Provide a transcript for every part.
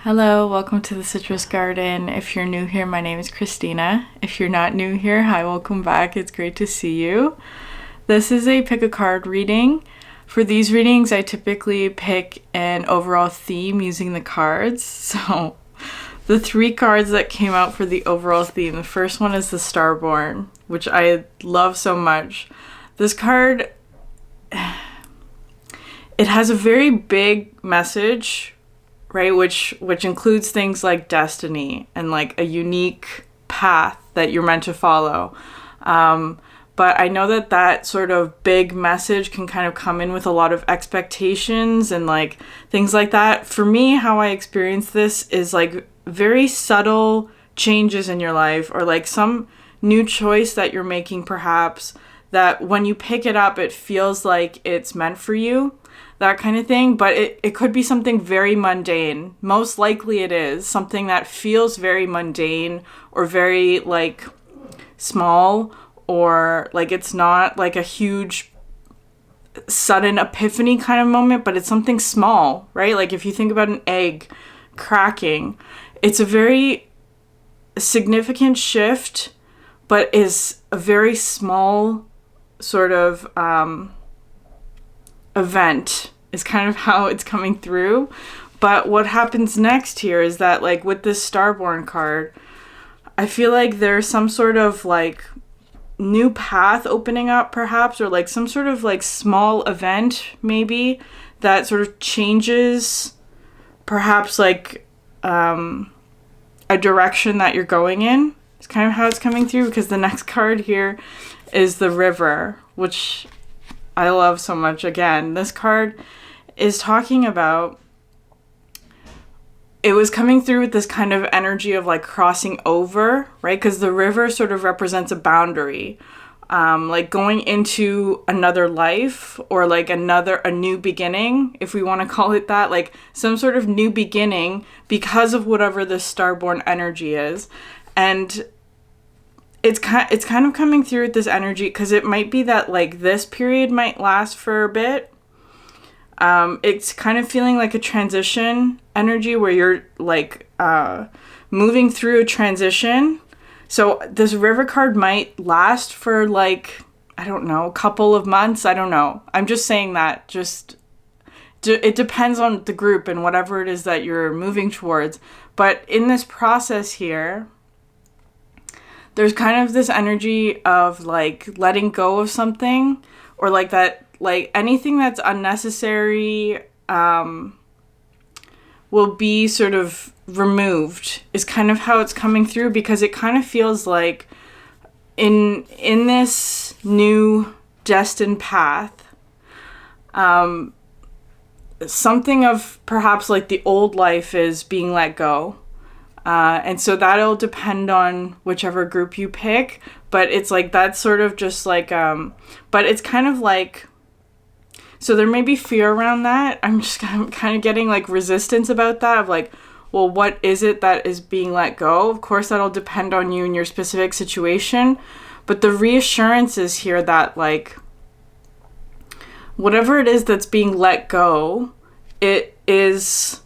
Hello, welcome to the Citrus Garden. If you're new here, my name is Christina. If you're not new here, hi, welcome back. It's great to see you. This is a pick a card reading. For these readings, I typically pick an overall theme using the cards. So the three cards that came out for the overall theme, the first one is the Starborn, which I love so much. This card, it has a very big message, right, which includes things like destiny and like a unique path that you're meant to follow. But I know that sort of big message can kind of come in with a lot of expectations and like things like that. For me, how I experience this is like very subtle changes in your life, or like some new choice that you're making, perhaps, that when you pick it up, it feels like it's meant for you. That kind of thing. But it could be something very mundane. Most likely it is something that feels very mundane or very like small, or like it's not like a huge sudden epiphany kind of moment, but it's something small, right? Like if you think about an egg cracking, it's a very significant shift, but is a very small sort of event is kind of how it's coming through. But what happens next here is that, like with this Starborn card, I feel like there's some sort of like new path opening up, perhaps, or like some sort of like small event maybe that sort of changes perhaps like a direction that you're going in. It's kind of how it's coming through, because the next card here is the River, which I love so much. Again, this card is talking about, it was coming through with this kind of energy of like crossing over, right? Because the river sort of represents a boundary, like going into another life, or like a new beginning, if we want to call it that, like some sort of new beginning because of whatever this Starborn energy is. And it's kind of coming through with this energy because it might be that like this period might last for a bit. It's kind of feeling like a transition energy where you're like moving through a transition. So this River card might last for like, I don't know, a couple of months. I don't know. I'm just saying that. It depends on the group and whatever it is that you're moving towards. But in this process here, there's kind of this energy of like letting go of something, or like that, like anything that's unnecessary will be sort of removed, is kind of how it's coming through, because it kind of feels like in this new destined path, something of perhaps like the old life is being let go. And so that'll depend on whichever group you pick, but it's like that's sort of just like, but it's kind of like, so there may be fear around that. I'm just kind of getting like resistance about that, of like, well, what is it that is being let go? Of course, that'll depend on you and your specific situation, but the reassurance is here that like, whatever it is that's being let go, it is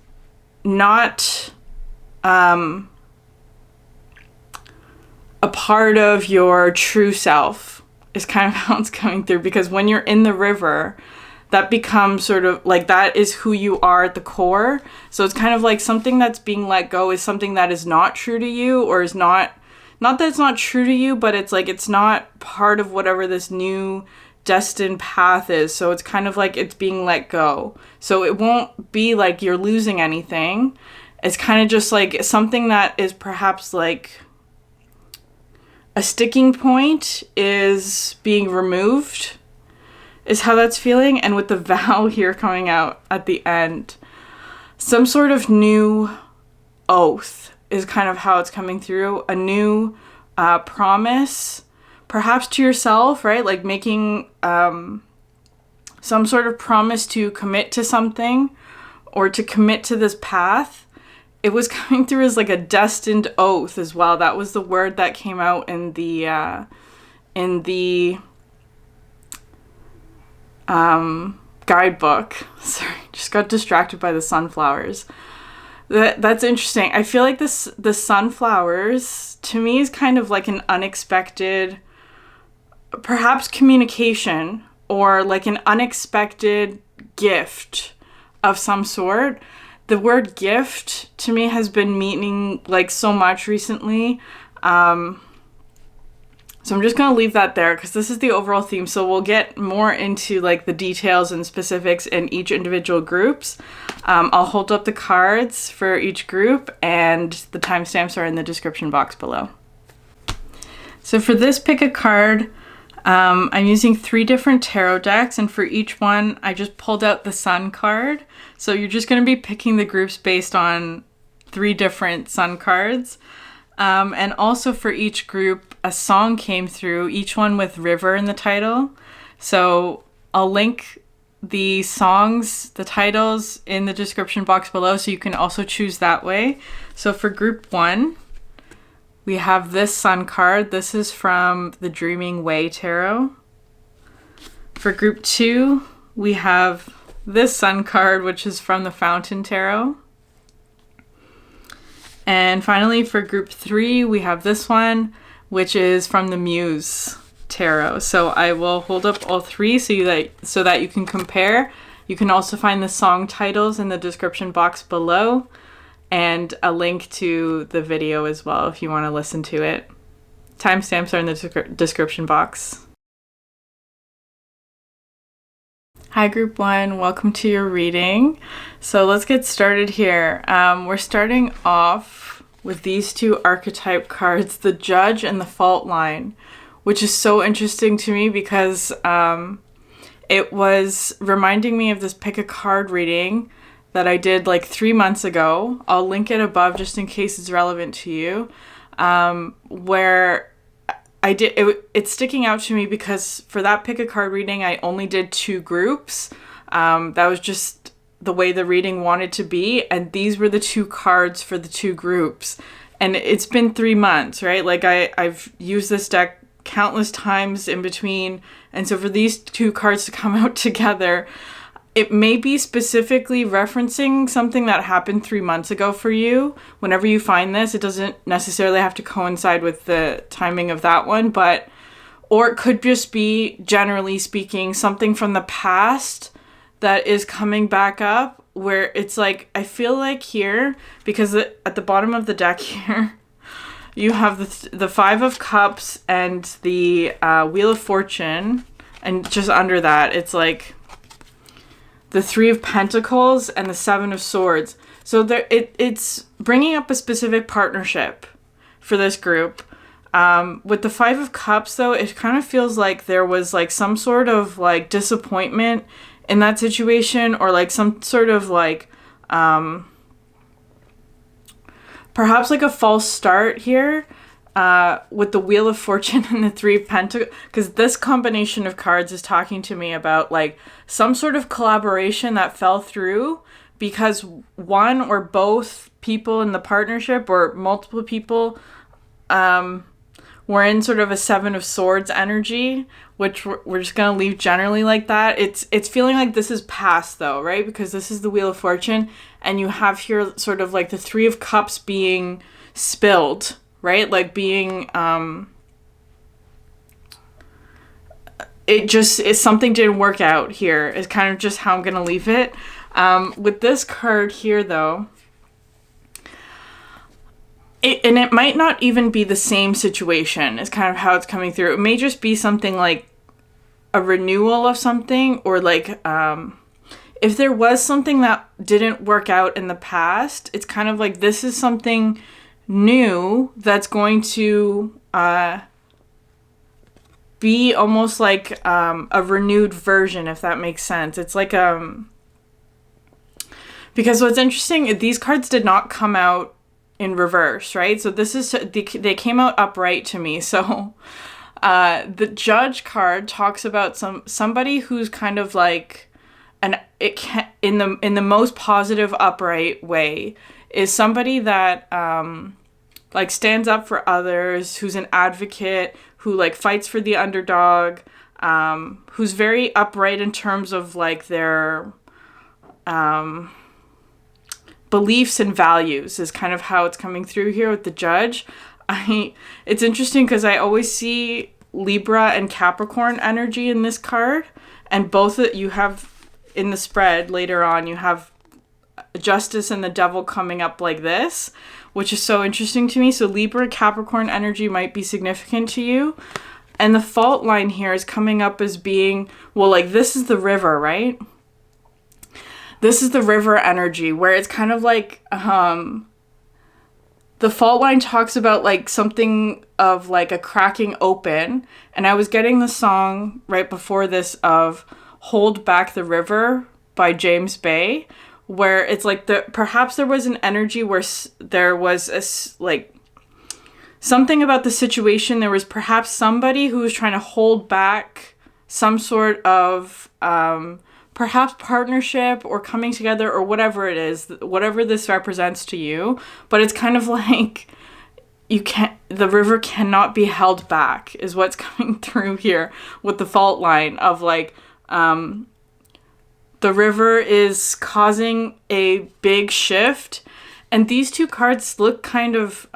not a part of your true self, is kind of how it's coming through. Because when you're in the river, that becomes sort of like, that is who you are at the core. So it's kind of like something that's being let go is something that is not true to you, or is not that it's not true to you, but it's like it's not part of whatever this new destined path is. So it's kind of like it's being let go. So it won't be like you're losing anything. It's kind of just like something that is perhaps like a sticking point is being removed, is how that's feeling. And with the vow here coming out at the end, some sort of new oath is kind of how it's coming through. A new promise, perhaps to yourself, right? Like making some sort of promise to commit to something, or to commit to this path. It was coming through as like a destined oath as well. That was the word that came out in the guidebook. Sorry, just got distracted by the sunflowers. That's interesting. I feel like the sunflowers to me is kind of like an unexpected, perhaps communication, or like an unexpected gift of some sort. The word gift to me has been meaning like so much recently. So I'm just going to leave that there because this is the overall theme. So we'll get more into like the details and specifics in each individual groups. I'll hold up the cards for each group and the timestamps are in the description box below. So for this pick a card, I'm using 3 different tarot decks, and for each one I just pulled out the sun card. So you're just going to be picking the groups based on 3 different sun cards. And also for each group, a song came through, each one with River in the title. So I'll link the songs, the titles in the description box below, so you can also choose that way. So for group 1, we have this sun card. This is from the Dreaming Way Tarot. For group 2, we have this sun card, which is from the Fountain Tarot. And finally, for group 3, we have this one, which is from the Muse Tarot. So I will hold up all 3 so that you can compare. You can also find the song titles in the description box below, and a link to the video as well if you want to listen to it. Timestamps are in the description box. Hi group 1, welcome to your reading. So let's get started here. We're starting off with these 2 archetype cards, the Judge and the Fault Line, which is so interesting to me because it was reminding me of this pick a card reading that I did like 3 months ago. I'll link it above just in case it's relevant to you, where I did it's sticking out to me because for that pick a card reading, I only did 2 groups. That was just the way the reading wanted to be. And these were the 2 cards for the 2 groups. And it's been 3 months, right? Like I've used this deck countless times in between. And so for these 2 cards to come out together, it may be specifically referencing something that happened 3 months ago for you. Whenever you find this, it doesn't necessarily have to coincide with the timing of that one, or it could just be, generally speaking, something from the past that is coming back up, where it's like, I feel like here, because at the bottom of the deck here, you have the 5 of Cups and the Wheel of Fortune, and just under that, it's like the 3 of Pentacles and the 7 of Swords. So it's bringing up a specific partnership for this group. With the 5 of Cups, though, it kind of feels like there was like some sort of like disappointment in that situation, or like some sort of like perhaps like a false start here. With the Wheel of Fortune and the 3 of Pentacles, because this combination of cards is talking to me about like some sort of collaboration that fell through because one or both people in the partnership, or multiple people, were in sort of a 7 of Swords energy, which we're just gonna leave generally like that. It's feeling like this is past though, right? Because this is the Wheel of Fortune, and you have here sort of like the 3 of Cups being spilled, right? Like being, something didn't work out here is kind of just how I'm going to leave it. With this card here though, it might not even be the same situation is kind of how it's coming through. It may just be something like a renewal of something, or like, if there was something that didn't work out in the past, it's kind of like this is something new that's going to be almost like a renewed version, if that makes sense. It's like because what's interesting, these cards did not come out in reverse, right? So this is, they came out upright to me. So the Judge card talks about somebody who's kind of like in the most positive upright way, is somebody that like stands up for others, who's an advocate, who like fights for the underdog, who's very upright in terms of like their beliefs and values is kind of how it's coming through here with the Judge. It's interesting because I always see Libra and Capricorn energy in this card, and both you have in the spread later on, you have Justice and the Devil coming up like this, which is so interesting to me. So Libra, Capricorn energy might be significant to you. And the fault line here is coming up as being, well, like this is the river, right? This is the river energy where it's kind of like, the fault line talks about like something of like a cracking open. And I was getting the song right before this of Hold Back the River by James Bay, where it's like perhaps there was an energy where there was like something about the situation. There was perhaps somebody who was trying to hold back some sort of perhaps partnership or coming together or whatever it is, whatever this represents to you. But it's kind of like the river cannot be held back is what's coming through here with the fault line of like, the river is causing a big shift. And these two cards look kind of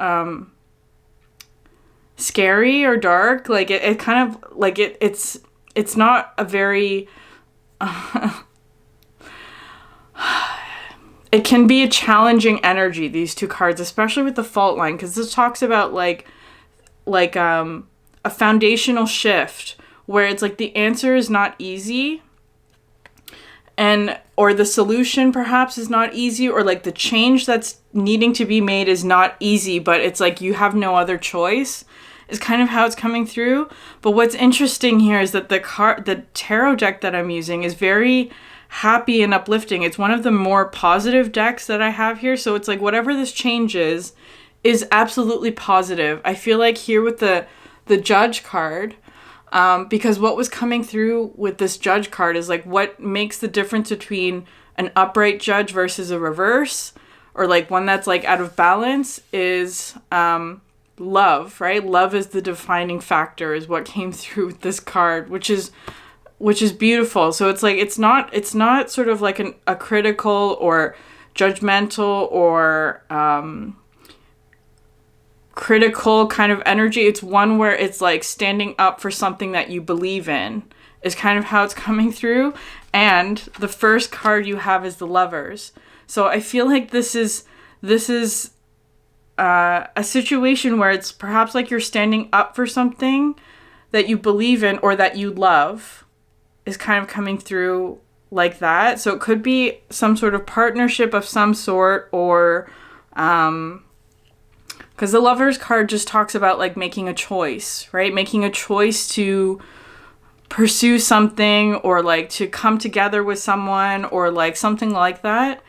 scary or dark. Like it kind of like it's not a very it can be a challenging energy, these two cards, especially with the fault line, because this talks about like a foundational shift where it's like the answer is not easy, and or the solution perhaps is not easy, or like the change that's needing to be made is not easy, but it's like you have no other choice is kind of how it's coming through. But what's interesting here is that the tarot deck that I'm using is very happy and uplifting. It's one of the more positive decks that I have here. So it's like whatever this change is absolutely positive. I feel like here with the Judge card, because what was coming through with this Judge card is like what makes the difference between an upright Judge versus a reverse, or like one that's like out of balance, is love, right? Love is the defining factor, is what came through with this card, which is beautiful. So it's like it's not sort of like a critical or judgmental or critical kind of energy. It's one where it's like standing up for something that you believe in is kind of how it's coming through. And the first card you have is the Lovers. So I feel like this is a situation where it's perhaps like you're standing up for something that you believe in or that you love is kind of coming through like that. So it could be some sort of partnership of some sort, or because the Lovers card just talks about like making a choice, right? Making a choice to pursue something, or like to come together with someone, or like something like that.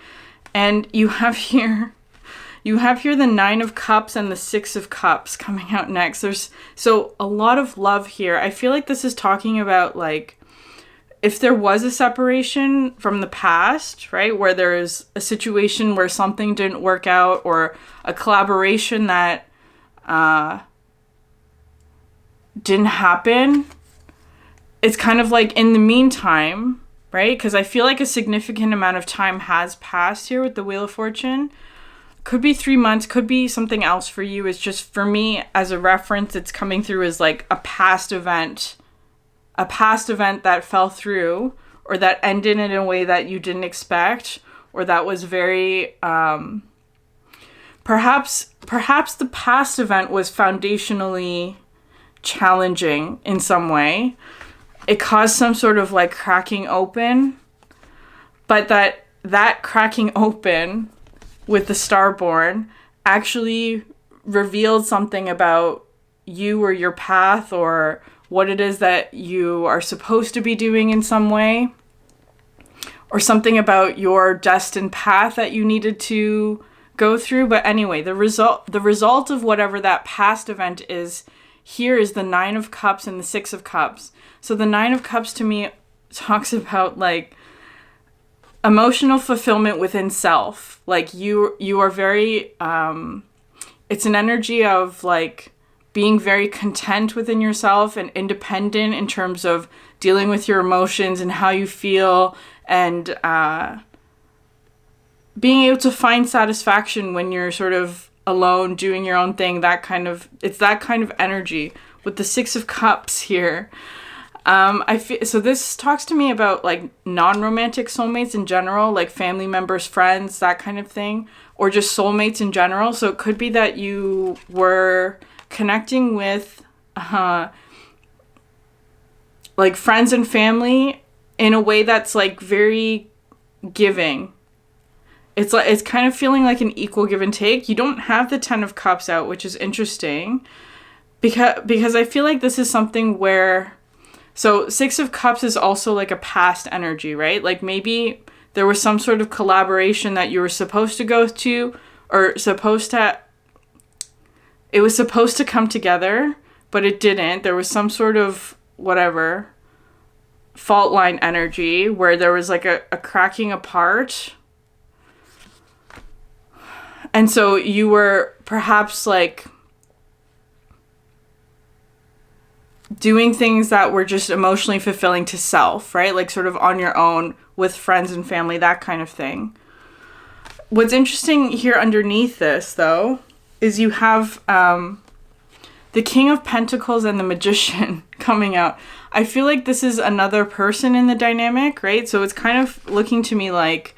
And you have here the Nine of Cups and the Six of Cups coming out next. There's so a lot of love here. I feel like this is talking about like if there was a separation from the past, right? Where there is a situation where something didn't work out, or a collaboration that didn't happen. It's kind of like in the meantime, right? Because I feel like a significant amount of time has passed here with the Wheel of Fortune. Could be 3 months, could be something else for you. It's just, for me, as a reference, it's coming through as like a past event that fell through, or that ended in a way that you didn't expect, or that was very, perhaps the past event was foundationally challenging in some way. It caused some sort of like cracking open, but that cracking open with the Starborn actually revealed something about you or your path, or what it is that you are supposed to be doing in some way, or something about your destined path that you needed to go through. But anyway, the result of whatever that past event is here is the Nine of Cups and the Six of Cups. So the Nine of Cups to me talks about like emotional fulfillment within self. Like you are very, it's an energy of like being very content within yourself and independent in terms of dealing with your emotions and how you feel, and being able to find satisfaction when you're sort of alone doing your own thing, it's that kind of energy with the Six of Cups here. I feel so this talks to me about like non-romantic soulmates in general, like family members, friends, that kind of thing, or just soulmates in general. So it could be that you were connecting with like friends and family in a way that's like very giving. It's kind of feeling like an equal give and take. You don't have the Ten of Cups out, which is interesting because I feel like this is something where, so Six of Cups is also like a past energy, right? Like maybe there was some sort of collaboration that you were supposed to go to, or it was supposed to come together, but it didn't. There was some sort of whatever fault line energy where there was like a cracking apart. And so you were perhaps like doing things that were just emotionally fulfilling to self, right? Like sort of on your own with friends and family, that kind of thing. What's interesting here underneath this, though, is you have the King of Pentacles and the Magician coming out. I feel like this is another person in the dynamic, right? So it's kind of looking to me like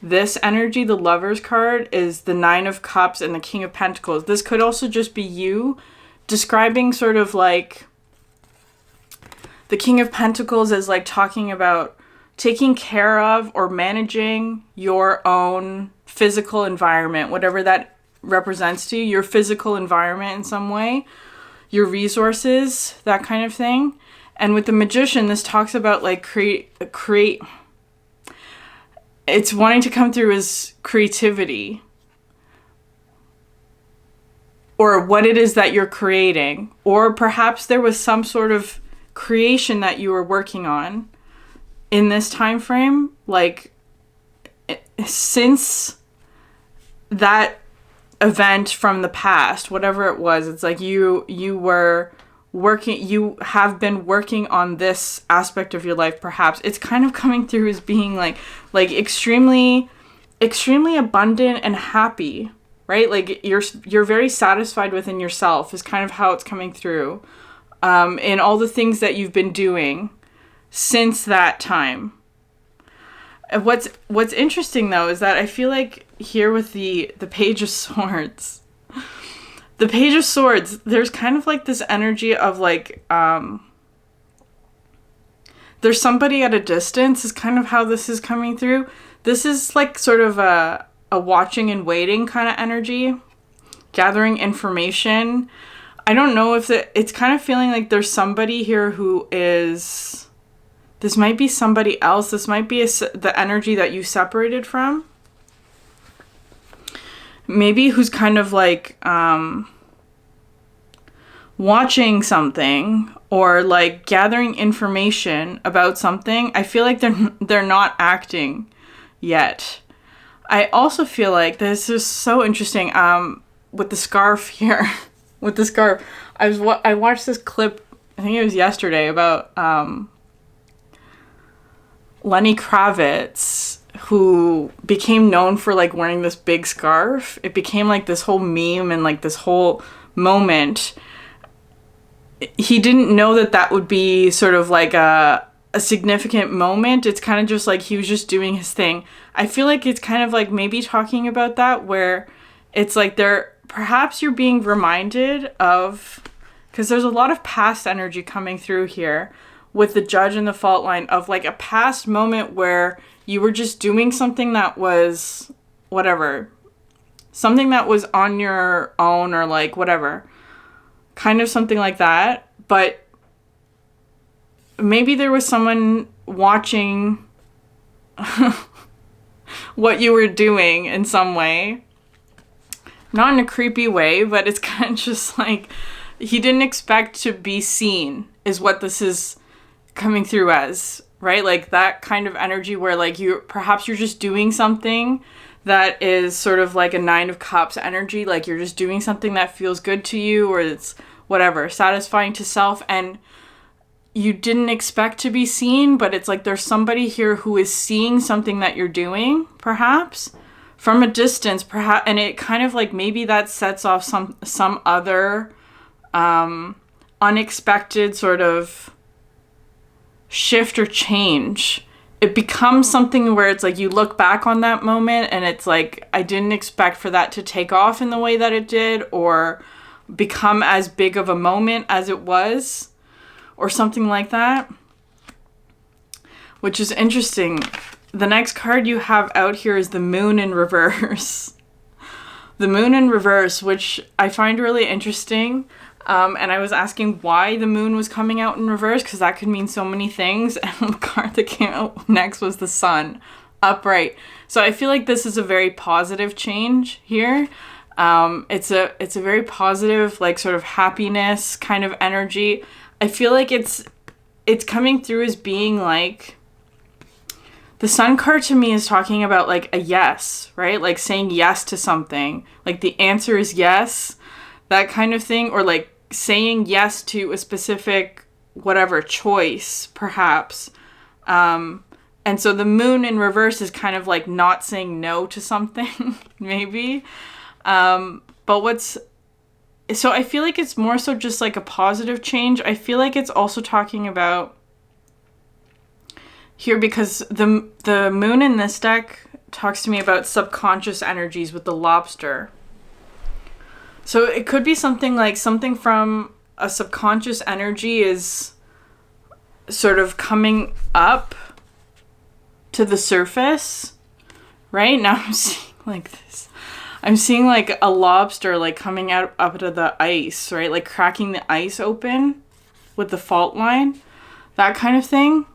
this energy, the Lover's card, is the Nine of Cups and the King of Pentacles. This could also just be you describing sort of like the King of Pentacles as like talking about taking care of or managing your own physical environment, whatever that represents to you, your physical environment in some way, your resources, that kind of thing. And with the Magician, this talks about like create. It's wanting to come through as creativity, or what it is that you're creating, or perhaps there was some sort of creation that you were working on in this time frame, like since that event from the past, whatever it was. It's like you have been working on this aspect of your life. Perhaps it's kind of coming through as being like extremely abundant and happy, right? Like you're very satisfied within yourself is kind of how it's coming through, in all the things that you've been doing since that time. And what's interesting though is that I feel like here with the Page of Swords, there's kind of like this energy of like there's somebody at a distance is kind of how this is coming through. This is like sort of a watching and waiting kind of energy, gathering information. I don't know if it's kind of feeling like there's somebody here who is, this might be somebody else. This might be the energy that you separated from. Maybe who's kind of like watching something or like gathering information about something. I feel like they're not acting yet. I also feel like this is so interesting with the scarf here. With the scarf, I watched this clip, I think it was yesterday, about Lenny Kravitz, who became known for like wearing this big scarf. It became like this whole meme and like this whole moment. He didn't know that would be sort of like a significant moment. It's kind of just like he was just doing his thing. I feel like it's kind of like maybe talking about that, where it's like perhaps you're being reminded of, because there's a lot of past energy coming through here with the Judge and the fault line, of like a past moment where you were just doing something that was whatever, something that was on your own, or like whatever, kind of something like that. But maybe there was someone watching what you were doing in some way. Not in a creepy way, but it's kind of just like he didn't expect to be seen is what this is coming through as, right? Like that kind of energy where like perhaps you're just doing something that is sort of like a Nine of Cups energy. Like you're just doing something that feels good to you, or it's whatever, satisfying to self, and you didn't expect to be seen, but it's like there's somebody here who is seeing something that you're doing, perhaps, from a distance, perhaps, and it kind of like maybe that sets off some other unexpected sort of shift or change. It becomes something where it's like you look back on that moment and it's like, I didn't expect for that to take off in the way that it did, or become as big of a moment as it was, or something like that, which is interesting. The next card you have out here is the Moon in reverse. The Moon in reverse, which I find really interesting. And I was asking why the moon was coming out in reverse, because that could mean so many things. And the card that came out next was the Sun, upright. So I feel like this is a very positive change here. It's a very positive, like, sort of happiness kind of energy. I feel like it's coming through as being like, the Sun card to me is talking about like a yes, right? Like saying yes to something. Like the answer is yes, that kind of thing. Or like saying yes to a specific whatever choice, perhaps. And so the Moon in reverse is kind of like not saying no to something, maybe. So I feel like it's more so just like a positive change. I feel like it's also talking about here, because the moon in this deck talks to me about subconscious energies with the lobster. So it could be something like something from a subconscious energy is sort of coming up to the surface, right? Now I'm seeing like this. I'm seeing like a lobster like coming out up to the ice, right? Like cracking the ice open with the fault line, that kind of thing.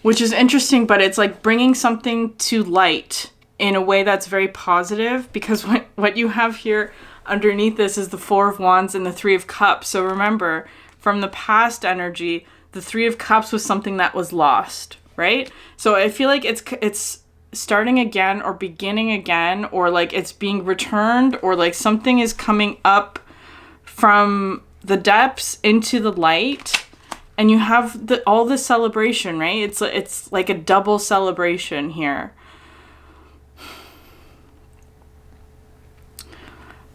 Which is interesting, but it's like bringing something to light in a way that's very positive, because what you have here underneath this is the Four of Wands and the Three of Cups. So remember, from the past energy, the Three of Cups was something that was lost, right? So I feel like it's starting again, or beginning again, or like it's being returned, or like something is coming up from the depths into the light. And you have all this celebration, right? It's like a double celebration here.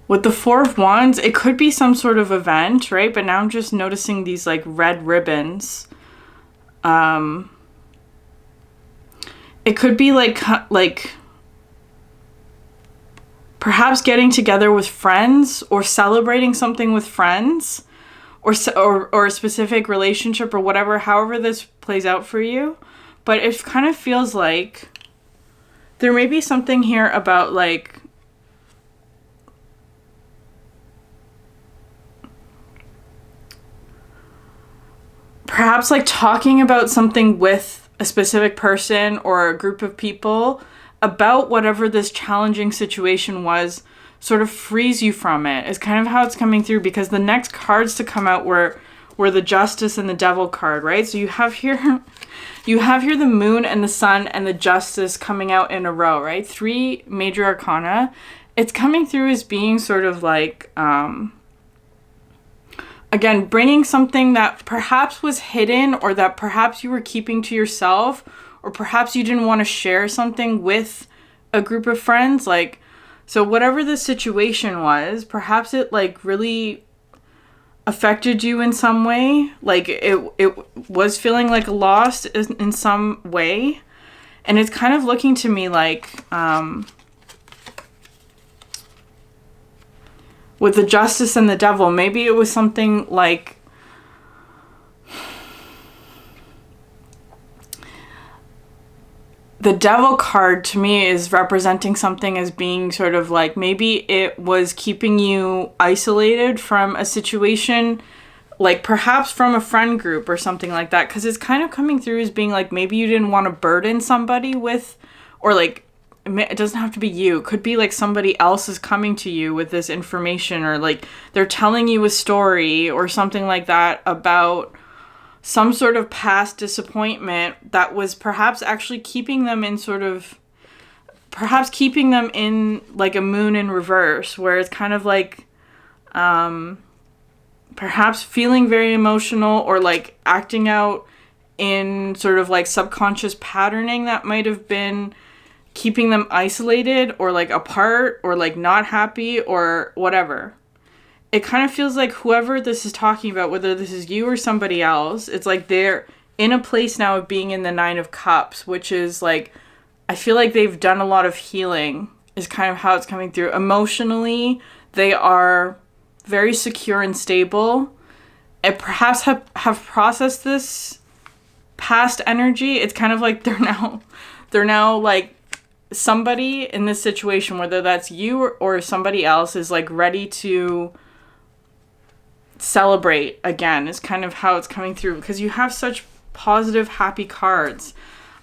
With the Four of Wands, it could be some sort of event, right? But now I'm just noticing these like red ribbons. It could be like perhaps getting together with friends, or celebrating something with friends. Or a specific relationship, or whatever, however this plays out for you. But it kind of feels like there may be something here about like perhaps like talking about something with a specific person or a group of people about whatever this challenging situation was, sort of frees you from it, is kind of how it's coming through, because the next cards to come out were the Justice and the Devil card, right? So you have here the Moon and the Sun and the Justice coming out in a row, right? 3 major arcana. It's coming through as being sort of like, again, bringing something that perhaps was hidden, or that perhaps you were keeping to yourself, or perhaps you didn't want to share something with a group of friends, like. So whatever the situation was, perhaps it like really affected you in some way. Like it was feeling like a loss in some way. And it's kind of looking to me like with the Justice and the Devil, maybe it was something like the Devil card to me is representing something as being sort of like, maybe it was keeping you isolated from a situation, like perhaps from a friend group or something like that. Because it's kind of coming through as being like, maybe you didn't want to burden somebody with, or like, it doesn't have to be you. It could be like somebody else is coming to you with this information, or like they're telling you a story or something like that about some sort of past disappointment that was perhaps actually keeping them in sort of, perhaps keeping them in like a moon in reverse, where it's kind of like perhaps feeling very emotional, or like acting out in sort of like subconscious patterning that might have been keeping them isolated or like apart or like not happy or whatever. It kind of feels like whoever this is talking about, whether this is you or somebody else, it's like they're in a place now of being in the 9 of Cups, which is like, I feel like they've done a lot of healing is kind of how it's coming through. Emotionally, they are very secure and stable, and perhaps have processed this past energy. It's kind of like they're now like somebody in this situation, whether that's you or somebody else, is like ready to celebrate again, is kind of how it's coming through, because you have such positive, happy cards.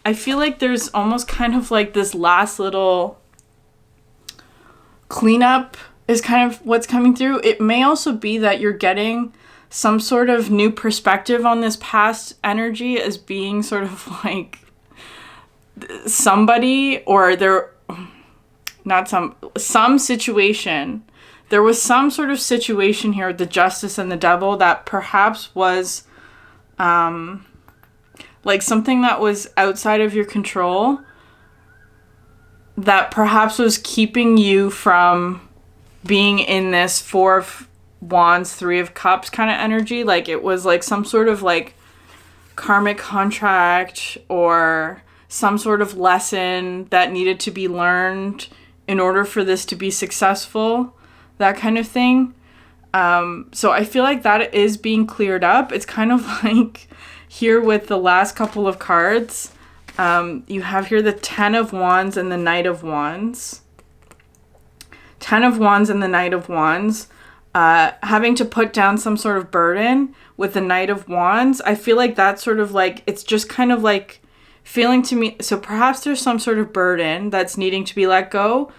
I feel like there's almost kind of like this last little cleanup is kind of what's coming through. It may also be that you're getting some sort of new perspective on this past energy as being sort of like somebody, or some situation. There was some sort of situation here with the Justice and the Devil that perhaps was like something that was outside of your control, that perhaps was keeping you from being in this 4 of Wands, 3 of Cups kind of energy. Like it was like some sort of like karmic contract or some sort of lesson that needed to be learned in order for this to be successful, that kind of thing. So I feel like that is being cleared up. It's kind of like here with the last couple of cards, you have here the 10 of Wands and the Knight of Wands. 10 of Wands and the Knight of Wands. Having to put down some sort of burden with the Knight of Wands. I feel like that's sort of like, it's just kind of like feeling to me. So perhaps there's some sort of burden that's needing to be let go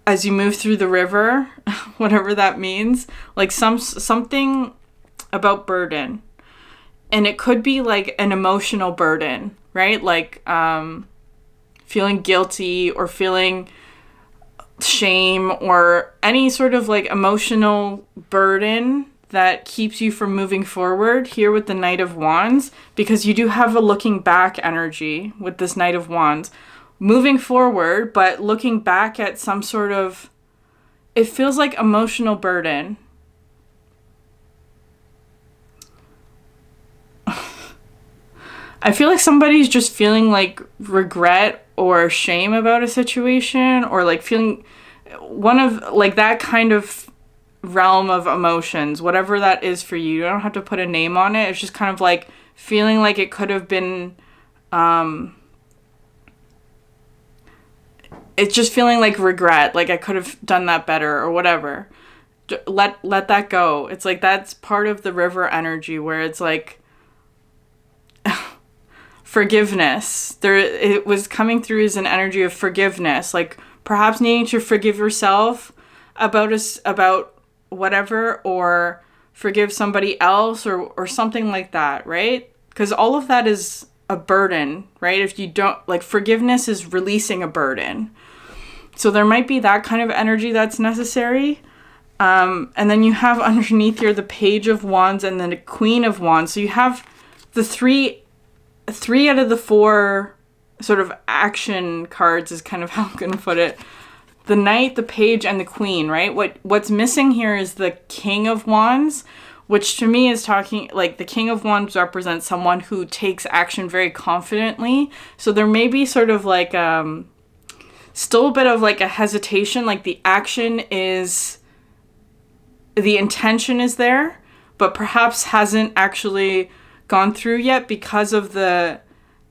as you move through the river, whatever that means. Like something about burden. And it could be like an emotional burden, right? Like feeling guilty or feeling shame or any sort of like emotional burden that keeps you from moving forward here with the Knight of Wands, because you do have a looking back energy with this Knight of Wands. Moving forward, but looking back at some sort of, it feels like emotional burden. I feel like somebody's just feeling like regret or shame about a situation, or like feeling one of like that kind of realm of emotions, whatever that is for you. You don't have to put a name on it. It's just kind of like feeling like it could have been, it's just feeling like regret, like I could have done that better or whatever. Let that go. It's like that's part of the river energy where it's like forgiveness. It was coming through as an energy of forgiveness, like perhaps needing to forgive yourself about whatever, or forgive somebody else or something like that, right? Because all of that is a burden, right? If you don't, like, forgiveness is releasing a burden. So there might be that kind of energy that's necessary. And then you have underneath here the Page of Wands and then the Queen of Wands. So you have the three out of the 4 sort of action cards is kind of how I'm going to put it. The Knight, the Page, and the Queen, right? What's missing here is the King of Wands, which to me is talking, like, the King of Wands represents someone who takes action very confidently. So there may be sort of like still a bit of like a hesitation, like the action is, the intention is there, but perhaps hasn't actually gone through yet because of the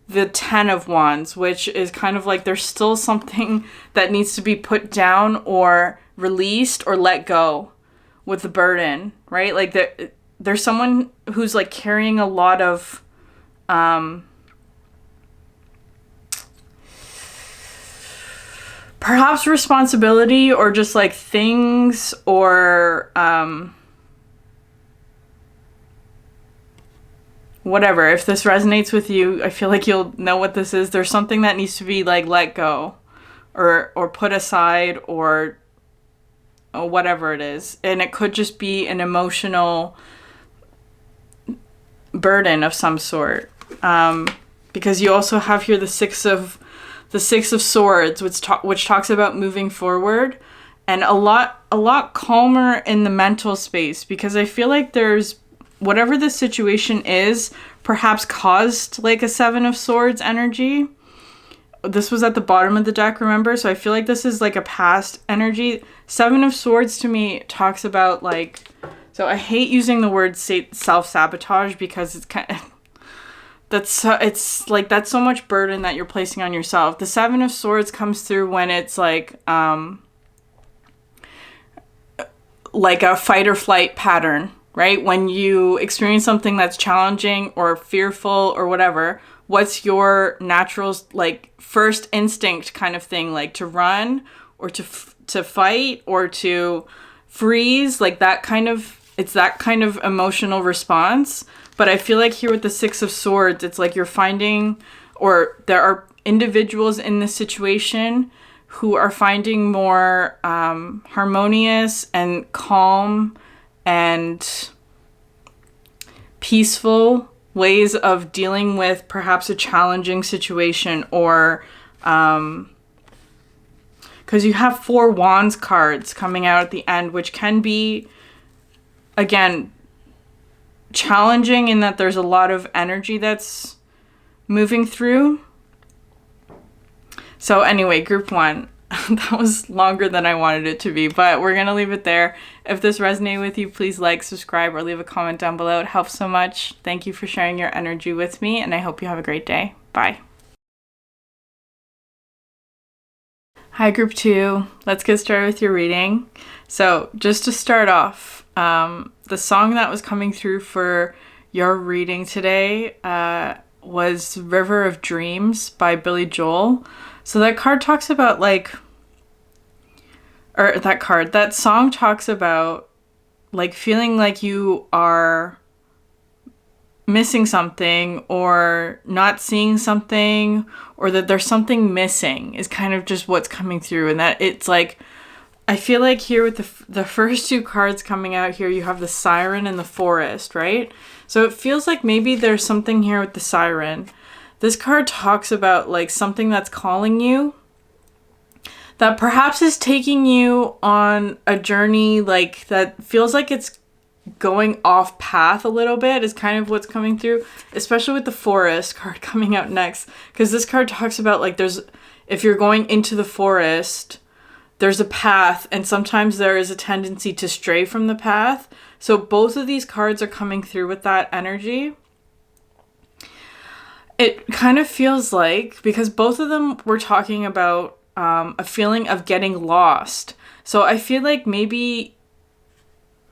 10 of Wands, which is kind of like there's still something that needs to be put down or released or let go with the burden, right? Like there's someone who's like carrying a lot of perhaps responsibility or just like things or whatever. If this resonates with you, I feel like you'll know what this is. There's something that needs to be like let go or put aside or whatever it is. And it could just be an emotional burden of some sort. Because you also have here the the Six of Swords, which talks about moving forward, and a lot calmer in the mental space, because I feel like there's whatever the situation is perhaps caused like a Seven of Swords energy. This was at the bottom of the deck, remember? So I feel like this is like a past energy. Seven of Swords to me talks about like, so I hate using the word self-sabotage because it's kind of, it's like that's so much burden that you're placing on yourself. The Seven of Swords comes through when it's like a fight or flight pattern, right? When you experience something that's challenging or fearful or whatever, what's your natural, like, first instinct kind of thing? Like to run or to fight or to freeze, like that kind of, it's that kind of emotional response. But I feel like here with the Six of Swords, it's like you're finding, or there are individuals in this situation who are finding more harmonious and calm and peaceful ways of dealing with perhaps a challenging situation, or because you have 4 Wands cards coming out at the end, which can be, again, challenging in that there's a lot of energy that's moving through. So anyway, group 1. That was longer than I wanted it to be, but we're going to leave it there. If this resonated with you, please like, subscribe, or leave a comment down below. It helps so much. Thank you for sharing your energy with me, and I hope you have a great day. Bye. Hi, group 2. Let's get started with your reading. So just to start off, the song that was coming through for your reading today was River of Dreams by Billy Joel. So that card talks about like, or that song talks about like feeling like you are missing something or not seeing something, or that there's something missing is kind of just what's coming through. And that it's like, I feel like here with the first 2 cards coming out here, you have the Siren and the Forest, right? So it feels like maybe there's something here with the Siren. This card talks about like something that's calling you, that perhaps is taking you on a journey like that feels like it's going off path a little bit, is kind of what's coming through, especially with the Forest card coming out next, because this card talks about like if you're going into the forest, there's a path, and sometimes there is a tendency to stray from the path. So both of these cards are coming through with that energy. It kind of feels like, because both of them were talking about a feeling of getting lost. So I feel like maybe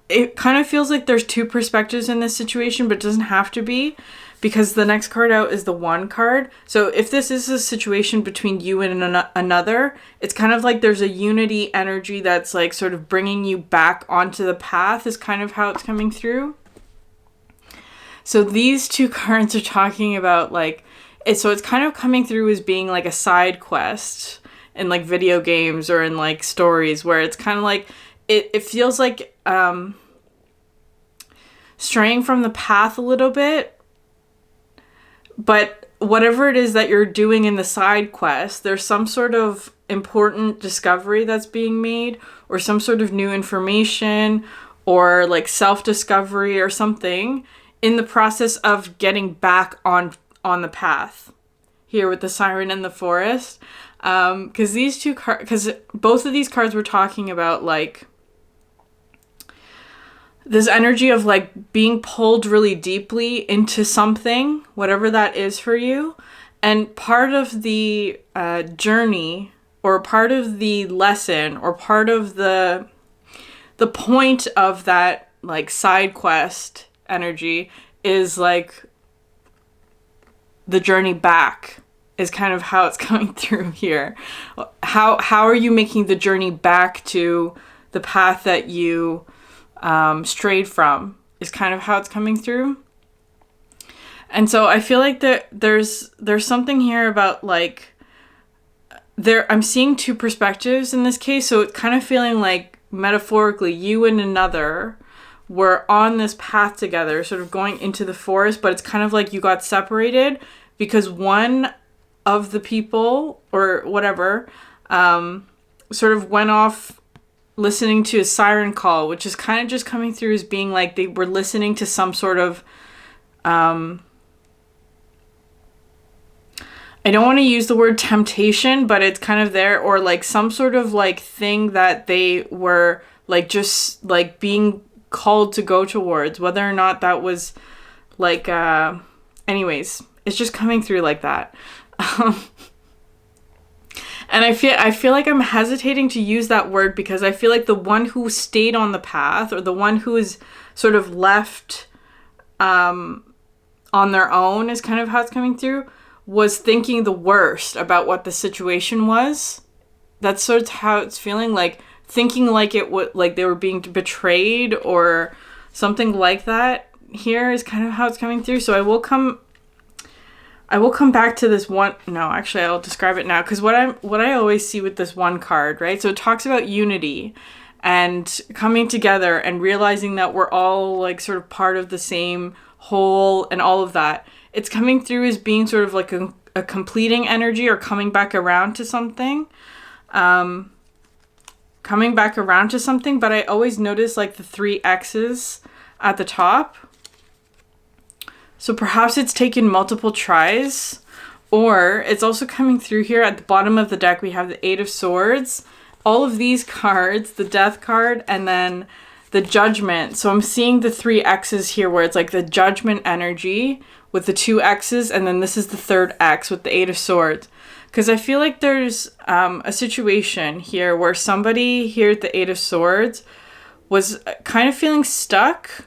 it kind of feels like there's 2 perspectives in this situation, but it doesn't have to be, because the next card out is the One card. So if this is a situation between you and another, it's kind of like there's a unity energy that's like sort of bringing you back onto the path, is kind of how it's coming through. So these 2 cards are talking about like, it's kind of coming through as being like a side quest in like video games or in like stories, where it's kind of like, it feels like straying from the path a little bit. But whatever it is that you're doing in the side quest, there's some sort of important discovery that's being made, or some sort of new information, or like self-discovery or something, in the process of getting back on the path here with the Siren and the Forest. Because these 2 cards, because both of these cards were talking about like this energy of like being pulled really deeply into something, whatever that is for you. And part of the journey, or part of the lesson, or part of the point of that like side quest energy is like the journey back, is kind of how it's coming through here. How are you making the journey back to the path that you strayed from, is kind of how it's coming through. And so I feel like there's something here about like I'm seeing 2 perspectives in this case. So it's kind of feeling like metaphorically you and another were on this path together, sort of going into the forest, but it's kind of like you got separated because one of the people or whatever sort of went off listening to a siren call, which is kind of just coming through as being like they were listening to some sort of I don't want to use the word temptation, but it's kind of there, or like some sort of like thing that they were like just like being called to go towards, whether or not that was like anyways, it's just coming through like that. And I feel like I'm hesitating to use that word because I feel like the one who stayed on the path, or the one who is sort of left on their own, is kind of how it's coming through, was thinking the worst about what the situation was. That's sort of how it's feeling, like thinking like it would, like they were being betrayed or something like that. Here is kind of how it's coming through. So I will come back to this one. No, actually, I'll describe it now, because what I always see with this one card, right? So it talks about unity and coming together and realizing that we're all like sort of part of the same whole and all of that. It's coming through as being sort of like a completing energy, or coming back around to something. Coming back around to something, but I always notice like the 3 X's at the top. So perhaps it's taken multiple tries, or it's also coming through here at the bottom of the deck. We have the 8 of Swords, all of these cards, the Death card, and then the Judgment. So I'm seeing the 3 X's here where it's like the Judgment energy with the 2 X's, and then this is the 3rd X with the 8 of Swords. Because I feel like there's a situation here where somebody here at the 8 of Swords was kind of feeling stuck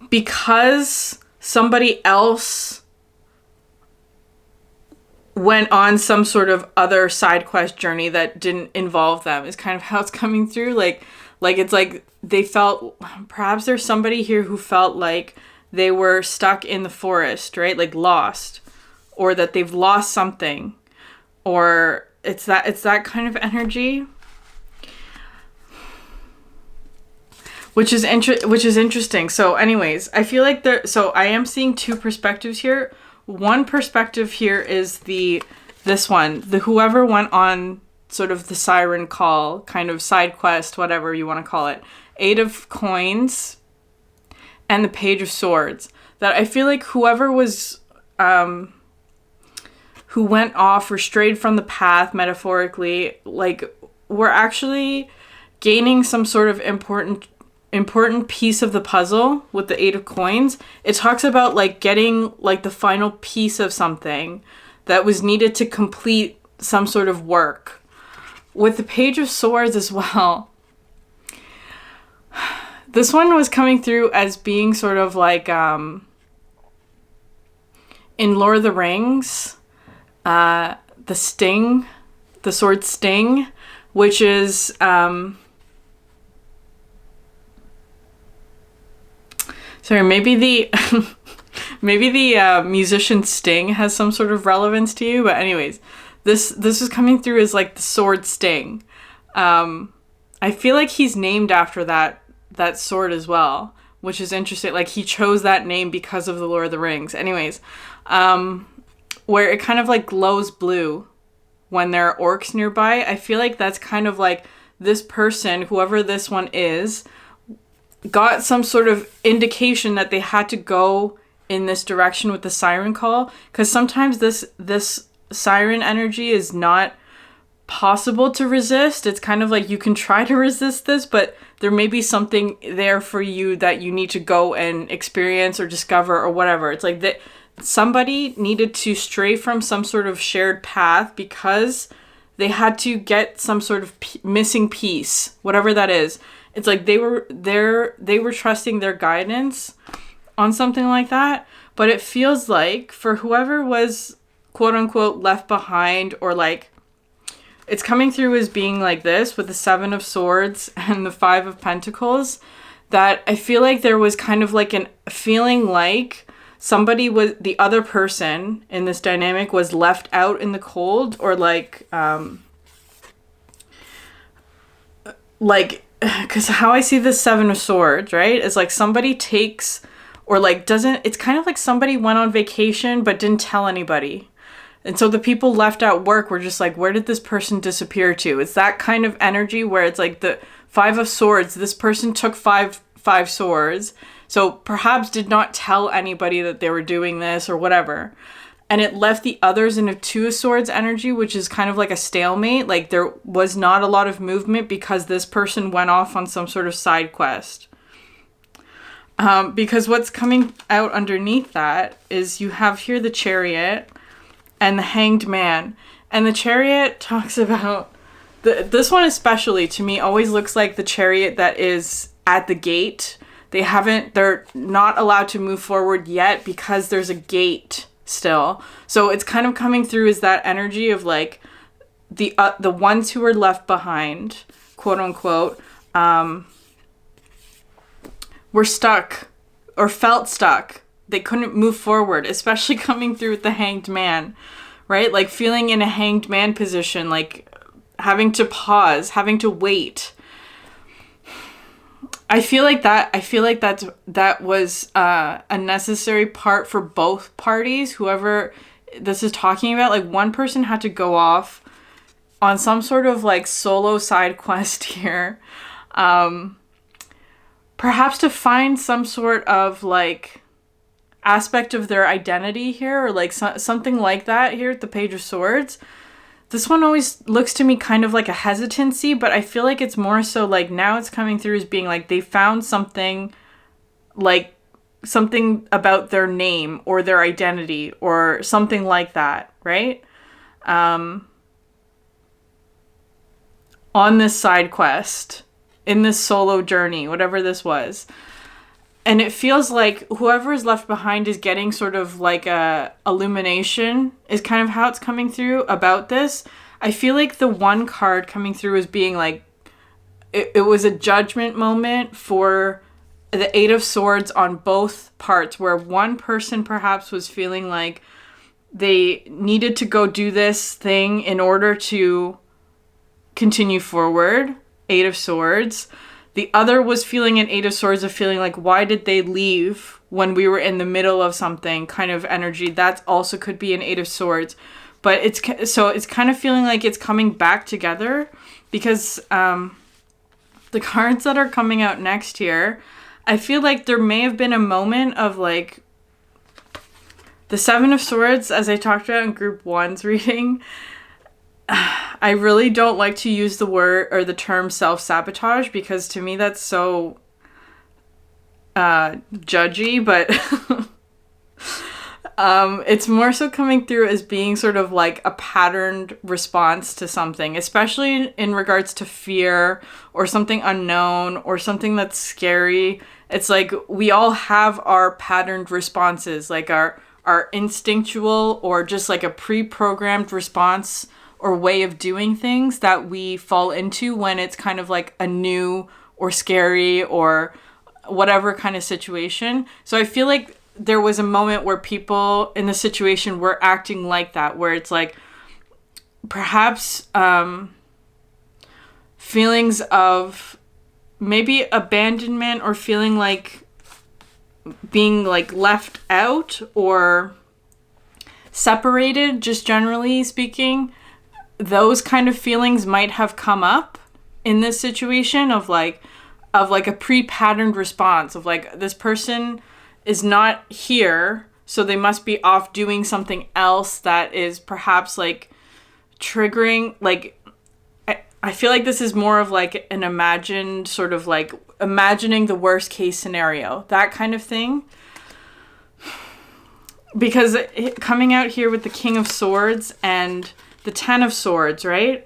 because somebody else went on some sort of other side quest journey that didn't involve them, is kind of how it's coming through. Like it's like they felt, perhaps there's somebody here who felt like they were stuck in the forest, right? Like lost, or that they've lost something, or it's that kind of energy, which is interesting. So anyways, I feel like so I am seeing 2 perspectives here. One perspective here is this one, whoever went on sort of the siren call, kind of side quest, whatever you want to call it, 8 of Coins and the Page of Swords. That I feel like whoever was who went off or strayed from the path, metaphorically, like we're actually gaining some sort of important piece of the puzzle with the 8 of Coins. It talks about like getting like the final piece of something that was needed to complete some sort of work. With the Page of Swords as well, this one was coming through as being sort of like in Lord of the Rings, the sting, the sword sting, which is sorry, maybe the musician Sting has some sort of relevance to you, but anyways, this is coming through as like the sword Sting. I feel like he's named after that sword as well, which is interesting. Like he chose that name because of the Lord of the Rings. Anyways, where it kind of like glows blue when there are orcs nearby. I feel like that's kind of like this person, whoever this one is, got some sort of indication that they had to go in this direction with the siren call, because sometimes this siren energy is not possible to resist. It's kind of like you can try to resist this, but there may be something there for you that you need to go and experience or discover or whatever. It's like that somebody needed to stray from some sort of shared path because they had to get some sort of missing piece, whatever that is. It's like they were trusting their guidance on something like that. But it feels like for whoever was quote unquote left behind, or like it's coming through as being like this with the 7 of Swords and the 5 of Pentacles, that I feel like there was kind of like a feeling like somebody was, the other person in this dynamic was left out in the cold, or like because how I see the 7 of Swords, right, is like somebody takes or like doesn't, it's kind of like somebody went on vacation but didn't tell anybody. And so the people left at work were just like, where did this person disappear to? It's that kind of energy where it's like the Five of Swords. This person took five swords. So perhaps did not tell anybody that they were doing this or whatever. And it left the others in a Two of Swords energy, which is kind of like a stalemate. Like there was not a lot of movement because this person went off on some sort of side quest. Because what's coming out underneath that is you have here the Chariot and the Hanged Man. And the Chariot talks about... This one especially, to me, always looks like the Chariot that is at the gate. They're not allowed to move forward yet because there's a gate still. So it's kind of coming through as that energy of like the ones who were left behind, quote unquote, were stuck or felt stuck. They couldn't move forward, especially coming through with the Hanged Man, right? Like feeling in a Hanged Man position, like having to pause, having to wait. I feel like that was a necessary part for both parties. Whoever this is talking about, like one person had to go off on some sort of like solo side quest here. Perhaps to find some sort of like aspect of their identity here, or like something like that here at the Page of Swords. This one always looks to me kind of like a hesitancy, but I feel like it's more so like now it's coming through as being like they found something, like something about their name or their identity or something like that, right? On this side quest, in this solo journey, whatever this was. And it feels like whoever is left behind is getting sort of like a illumination is kind of how it's coming through about this. I feel like the one card coming through is being like, it was a judgment moment for the Eight of Swords on both parts, where one person perhaps was feeling like they needed to go do this thing in order to continue forward, Eight of Swords. The other was feeling an Eight of Swords of feeling like, why did they leave when we were in the middle of something kind of energy. That also could be an Eight of Swords. But it's kind of feeling like it's coming back together because the cards that are coming out next here, I feel like there may have been a moment of like the Seven of Swords, as I talked about in Group 1's reading. I really don't like to use the word or the term self-sabotage because to me that's so judgy, but it's more so coming through as being sort of like a patterned response to something, especially in regards to fear or something unknown or something that's scary. It's like we all have our patterned responses, like our instinctual or just like a pre-programmed response or way of doing things that we fall into when it's kind of like a new or scary or whatever kind of situation. So I feel like there was a moment where people in the situation were acting like that, where it's like perhaps feelings of maybe abandonment or feeling like being like left out or separated, just generally speaking. Those kind of feelings might have come up in this situation of like a pre-patterned response of like this person is not here, so they must be off doing something else that is perhaps like triggering. Like I feel like this is more of like an imagined sort of like imagining the worst case scenario, that kind of thing. Because coming out here with the King of Swords and the Ten of Swords, right?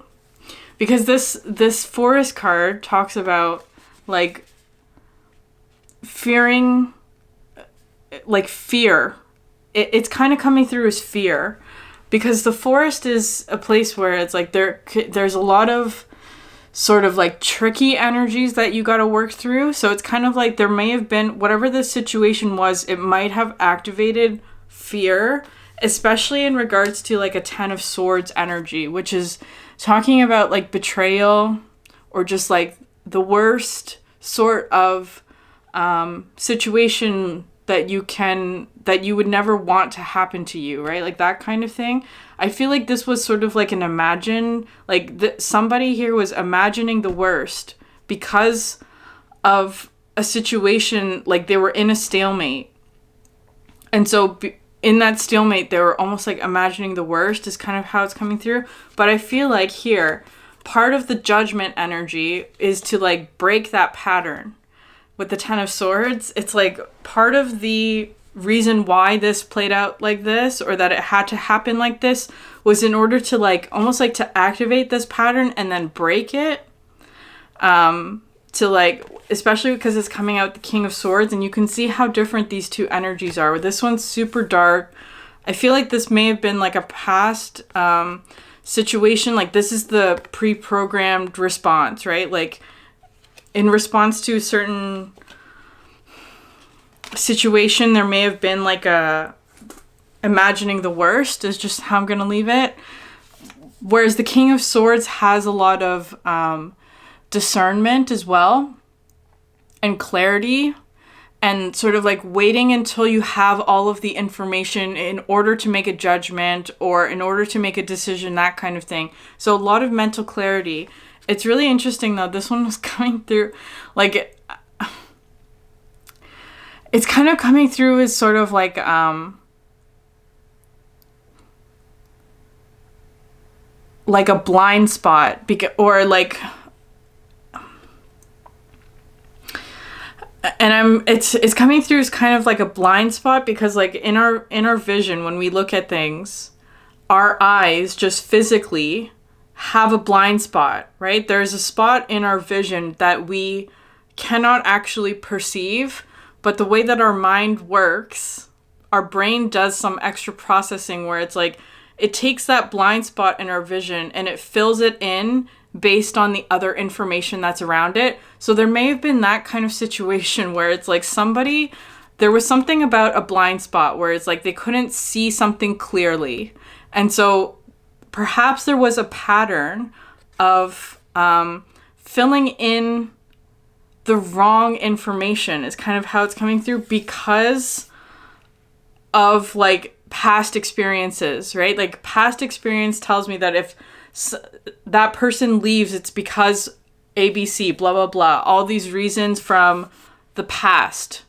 Because this Forest card talks about like fearing, like fear. It's kind of coming through as fear, because the forest is a place where it's like there's a lot of sort of like tricky energies that you got to work through. So it's kind of like there may have been, whatever the situation was, it might have activated fear, especially in regards to like a Ten of Swords energy, which is talking about like betrayal or just like the worst sort of situation that you would never want to happen to you, right? Like that kind of thing. I feel like this was sort of like an somebody here was imagining the worst because of a situation, like they were in a stalemate. And so in that stalemate, they were almost like imagining the worst is kind of how it's coming through. But I feel like here, part of the judgment energy is to like break that pattern. With the Ten of Swords, it's like part of the reason why this played out like this, or that it had to happen like this, was in order to like almost like to activate this pattern and then break it. To like, especially because it's coming out the King of Swords, and you can see how different these two energies are. This one's super dark. I feel like this may have been like a past situation. Like this is the pre-programmed response, right? Like in response to a certain situation, there may have been like a imagining the worst is just how I'm going to leave it. Whereas the King of Swords has a lot of discernment as well, and clarity, and sort of like waiting until you have all of the information in order to make a judgment or in order to make a decision, that kind of thing. So a lot of mental clarity. It's really interesting though, this one was coming through like it's kind of coming through as sort of like a blind spot, or like, and it's coming through as kind of like a blind spot because like in our vision, when we look at things, our eyes just physically have a blind spot, right? There's a spot in our vision that we cannot actually perceive, but the way that our mind works, our brain does some extra processing where it's like it takes that blind spot in our vision and it fills it in based on the other information that's around it. So there may have been that kind of situation where it's like there was something about a blind spot where it's like they couldn't see something clearly. And so perhaps there was a pattern of filling in the wrong information is kind of how it's coming through because of like past experiences, right? Like past experience tells me that if that person leaves, it's because ABC, blah, blah, blah, all these reasons from the past,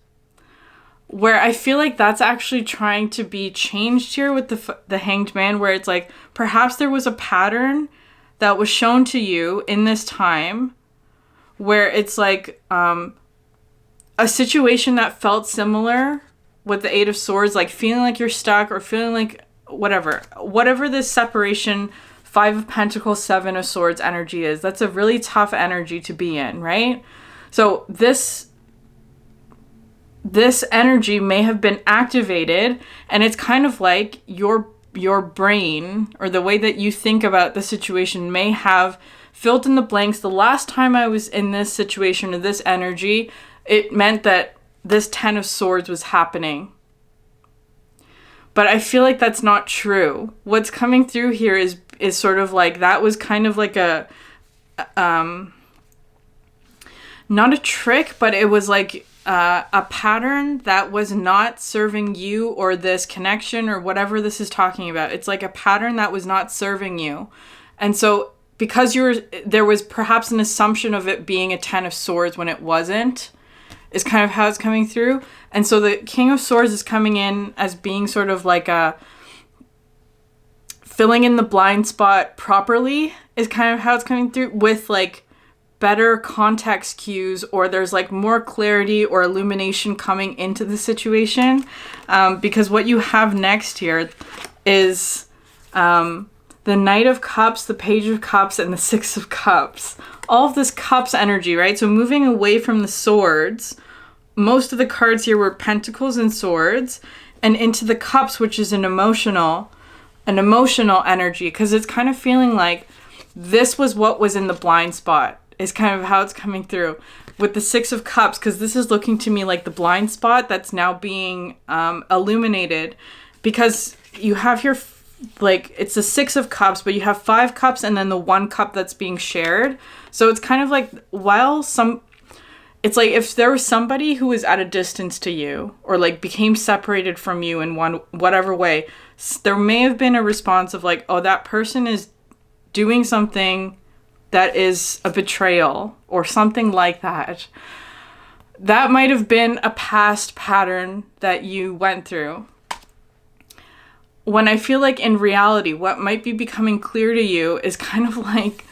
where I feel like that's actually trying to be changed here with the Hanged Man, where it's like, perhaps there was a pattern that was shown to you in this time where it's like a situation that felt similar with the Eight of Swords, like feeling like you're stuck or feeling like whatever this separation, Five of Pentacles, Seven of Swords energy is. That's a really tough energy to be in, right? So this energy may have been activated, and it's kind of like your brain or the way that you think about the situation may have filled in the blanks. The last time I was in this situation or this energy, it meant that this Ten of Swords was happening. But I feel like that's not true. What's coming through here is sort of like that was kind of like a not a trick, but it was like a pattern that was not serving you or this connection or whatever this is talking about. It's like a pattern that was not serving you. And so because there was perhaps an assumption of it being a Ten of Swords when it wasn't, is kind of how it's coming through. And so the King of Swords is coming in as being sort of like a filling in the blind spot properly is kind of how it's coming through, with like better context cues, or there's like more clarity or illumination coming into the situation. Because what you have next here is the Knight of Cups, the Page of Cups, and the Six of Cups. All of this Cups energy, right? So moving away from the Swords, most of the cards here were Pentacles and Swords, and into the Cups, which is an emotional energy, because it's kind of feeling like this was what was in the blind spot, is kind of how it's coming through with the Six of Cups, because this is looking to me like the blind spot that's now being illuminated, because you have here like it's the Six of Cups, but you have 5 cups and then the 1 cup that's being shared. So it's kind of like, while it's like if there was somebody who was at a distance to you or like became separated from you in whatever way, there may have been a response of like, oh, that person is doing something that is a betrayal or something like that. That might have been a past pattern that you went through. When I feel like in reality, what might be becoming clear to you is kind of like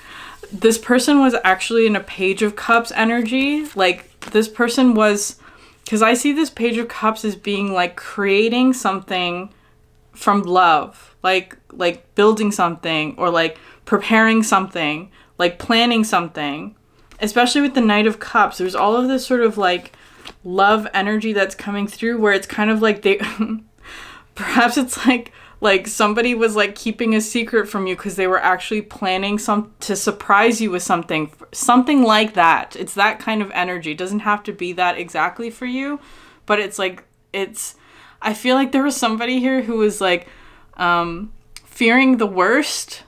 this person was actually in a Page of Cups energy. Like this person was, because I see this Page of Cups as being like creating something from love, like building something or like preparing something, like planning something. Especially with the Knight of Cups, there's all of this sort of like love energy that's coming through where it's kind of like they perhaps it's like somebody was like keeping a secret from you because they were actually planning to surprise you with something like that. It's that kind of energy. It doesn't have to be that exactly for you, but it's like I feel like there was somebody here who was like fearing the worst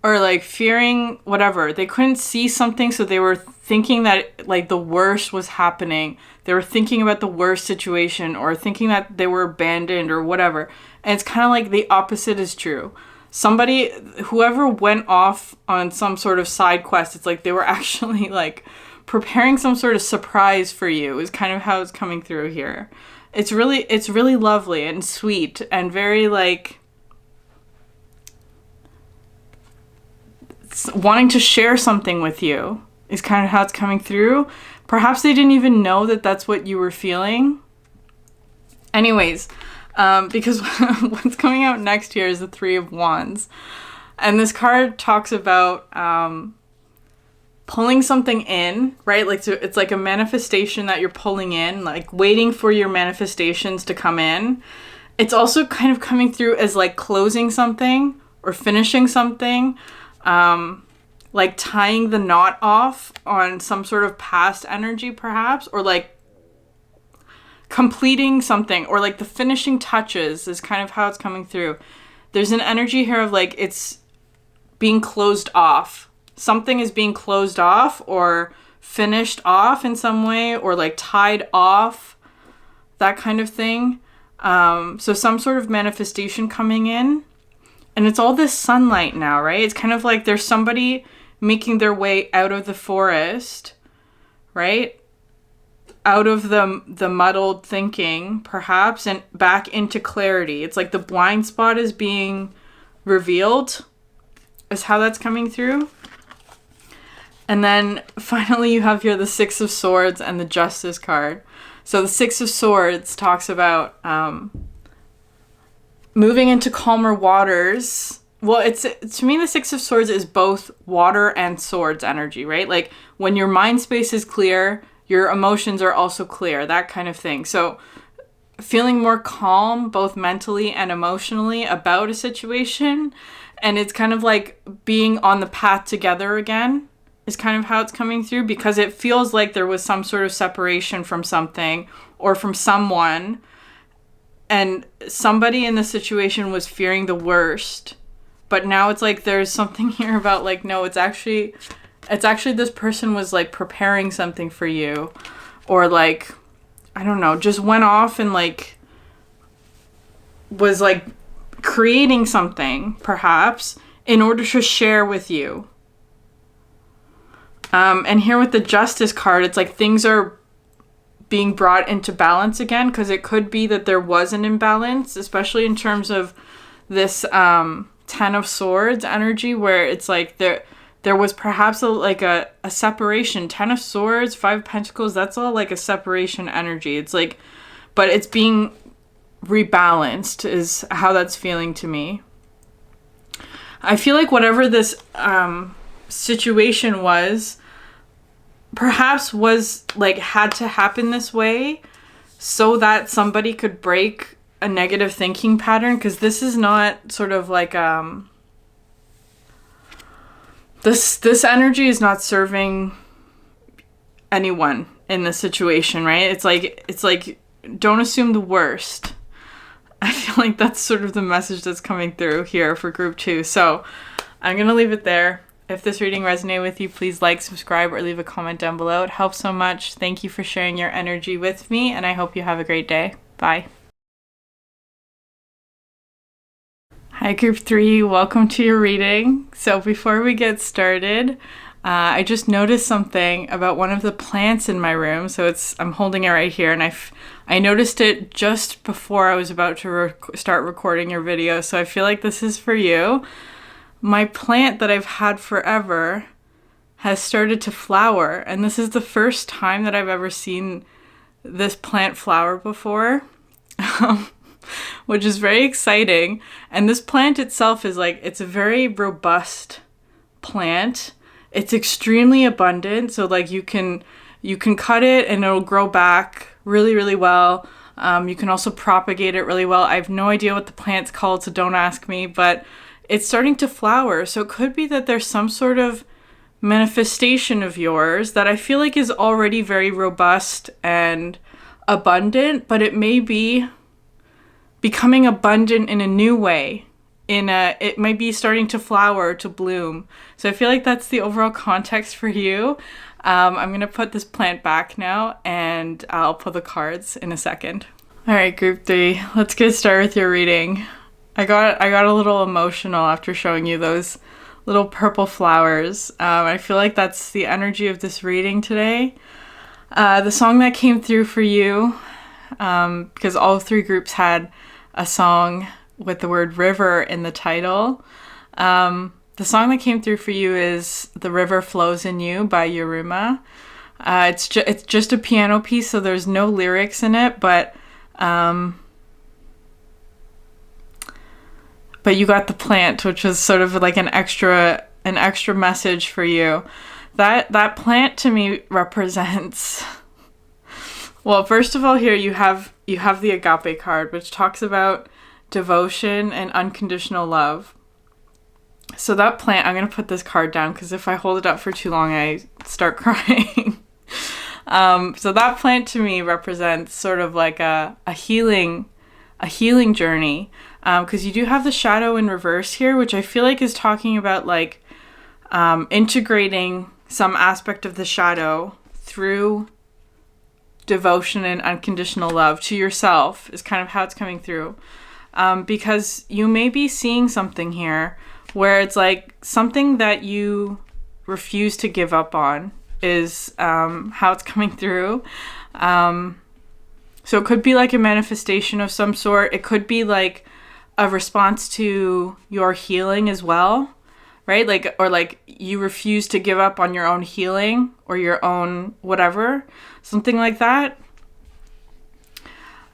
or like fearing whatever. They couldn't see something, so they were thinking that like the worst was happening. They were thinking about the worst situation or thinking that they were abandoned or whatever. And it's kind of like the opposite is true. Whoever went off on some sort of side quest, it's like they were actually like preparing some sort of surprise for you is kind of how it's coming through here. It's really lovely and sweet and very like wanting to share something with you is kind of how it's coming through. Perhaps they didn't even know that that's what you were feeling. Anyways, because what's coming out next here is the Three of Wands. And this card talks about pulling something in, right? Like so it's like a manifestation that you're pulling in, like waiting for your manifestations to come in. It's also kind of coming through as like closing something or finishing something. Like tying the knot off on some sort of past energy perhaps, or like completing something, or like the finishing touches is kind of how it's coming through. There's an energy here of like it's being closed off. Something is being closed off or finished off in some way, or like tied off, that kind of thing. So some sort of manifestation coming in. And it's all this sunlight now, right? It's kind of like there's somebody making their way out of the forest, right? Out of the muddled thinking, perhaps, and back into clarity. It's like the blind spot is being revealed, is how that's coming through. And then finally you have here the Six of Swords and the Justice card. So the Six of Swords talks about moving into calmer waters. Well, it's to me the Six of Swords is both water and swords energy, right? Like when your mind space is clear, your emotions are also clear, that kind of thing. So feeling more calm both mentally and emotionally about a situation, and it's kind of like being on the path together again is kind of how it's coming through, because it feels like there was some sort of separation from something or from someone. And somebody in the situation was fearing the worst. But now it's like there's something here about like, no, it's actually this person was like preparing something for you. Or like, I don't know, just went off and like was like creating something perhaps in order to share with you. And here with the Justice card, it's like things are being brought into balance again, because it could be that there was an imbalance, especially in terms of this Ten of Swords energy, where it's like there was perhaps a separation. Ten of Swords, Five of Pentacles, that's all like a separation energy. It's like, but it's being rebalanced is how that's feeling to me. I feel like whatever this situation was, perhaps was like had to happen this way so that somebody could break a negative thinking pattern, because this is not sort of like this energy is not serving anyone in this situation, right? It's like don't assume the worst. I feel like that's sort of the message that's coming through here for group 2. So I'm gonna leave it there. If this reading resonated with you, please like, subscribe, or leave a comment down below. It helps so much. Thank you for sharing your energy with me, and I hope you have a great day. Bye. Hi, Group 3. Welcome to your reading. So before we get started, I just noticed something about one of the plants in my room. So I'm holding it right here, and I noticed it just before I was about to start recording your video. So I feel like this is for you. My plant that I've had forever has started to flower, and this is the first time that I've ever seen this plant flower before, which is very exciting. And this plant itself is it's a very robust plant. It's extremely abundant, so you can cut it and it'll grow back really, really well. You can also propagate it really well. I have no idea what the plant's called, so don't ask me, but it's starting to flower. So it could be that there's some sort of manifestation of yours that I feel like is already very robust and abundant, but it may be becoming abundant in a new way. It might be starting to flower, to bloom. So I feel like that's the overall context for you. I'm going to put this plant back now, and I'll pull the cards in a second. All right, Group 3, let's get started with your reading. I got a little emotional after showing you those little purple flowers. I feel like that's the energy of this reading today. The song that came through for you, because all 3 groups had a song with the word river in the title. The song that came through for you is The River Flows in You by Yuruma. It's just a piano piece, so there's no lyrics in it, but you got the plant, which was sort of like an extra message for you. That plant to me represents, well, first of all, here you have the agape card, which talks about devotion and unconditional love. So that plant, I'm going to put this card down because if I hold it up for too long, I start crying. So that plant to me represents sort of like a healing journey. Because you do have the shadow in reverse here, which I feel like is talking about integrating some aspect of the shadow through devotion and unconditional love to yourself is kind of how it's coming through. Because you may be seeing something here where it's something that you refuse to give up on is how it's coming through. So it could be a manifestation of some sort. It could be a response to your healing as well, right? Or you refuse to give up on your own healing or your own whatever, something like that.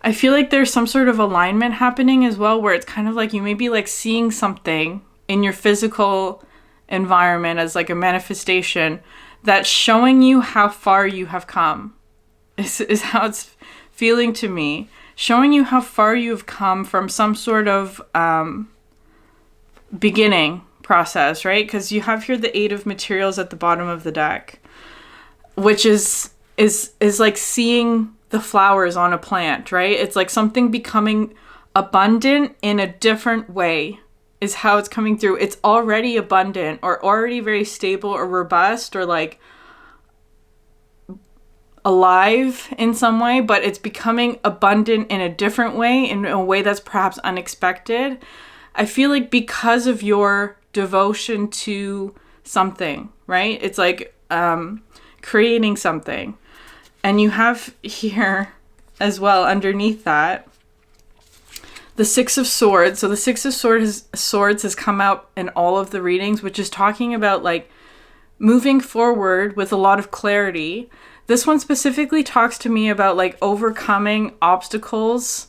I feel like there's some sort of alignment happening as well, where it's kind of you may be seeing something in your physical environment as a manifestation that's showing you how far you have come, is how it's feeling to me. Showing you how far you've come from some sort of beginning process, right? Because you have here the 8 of materials at the bottom of the deck, which is seeing the flowers on a plant, right? It's something becoming abundant in a different way is how it's coming through. It's already abundant or already very stable or robust or alive in some way, but it's becoming abundant in a different way, in a way that's perhaps unexpected. I feel like because of your devotion to something, right? It's creating something. And you have here as well underneath that the 6 of Swords. So the 6 of Swords has come out in all of the readings, which is talking about moving forward with a lot of clarity. This one specifically talks to me about overcoming obstacles.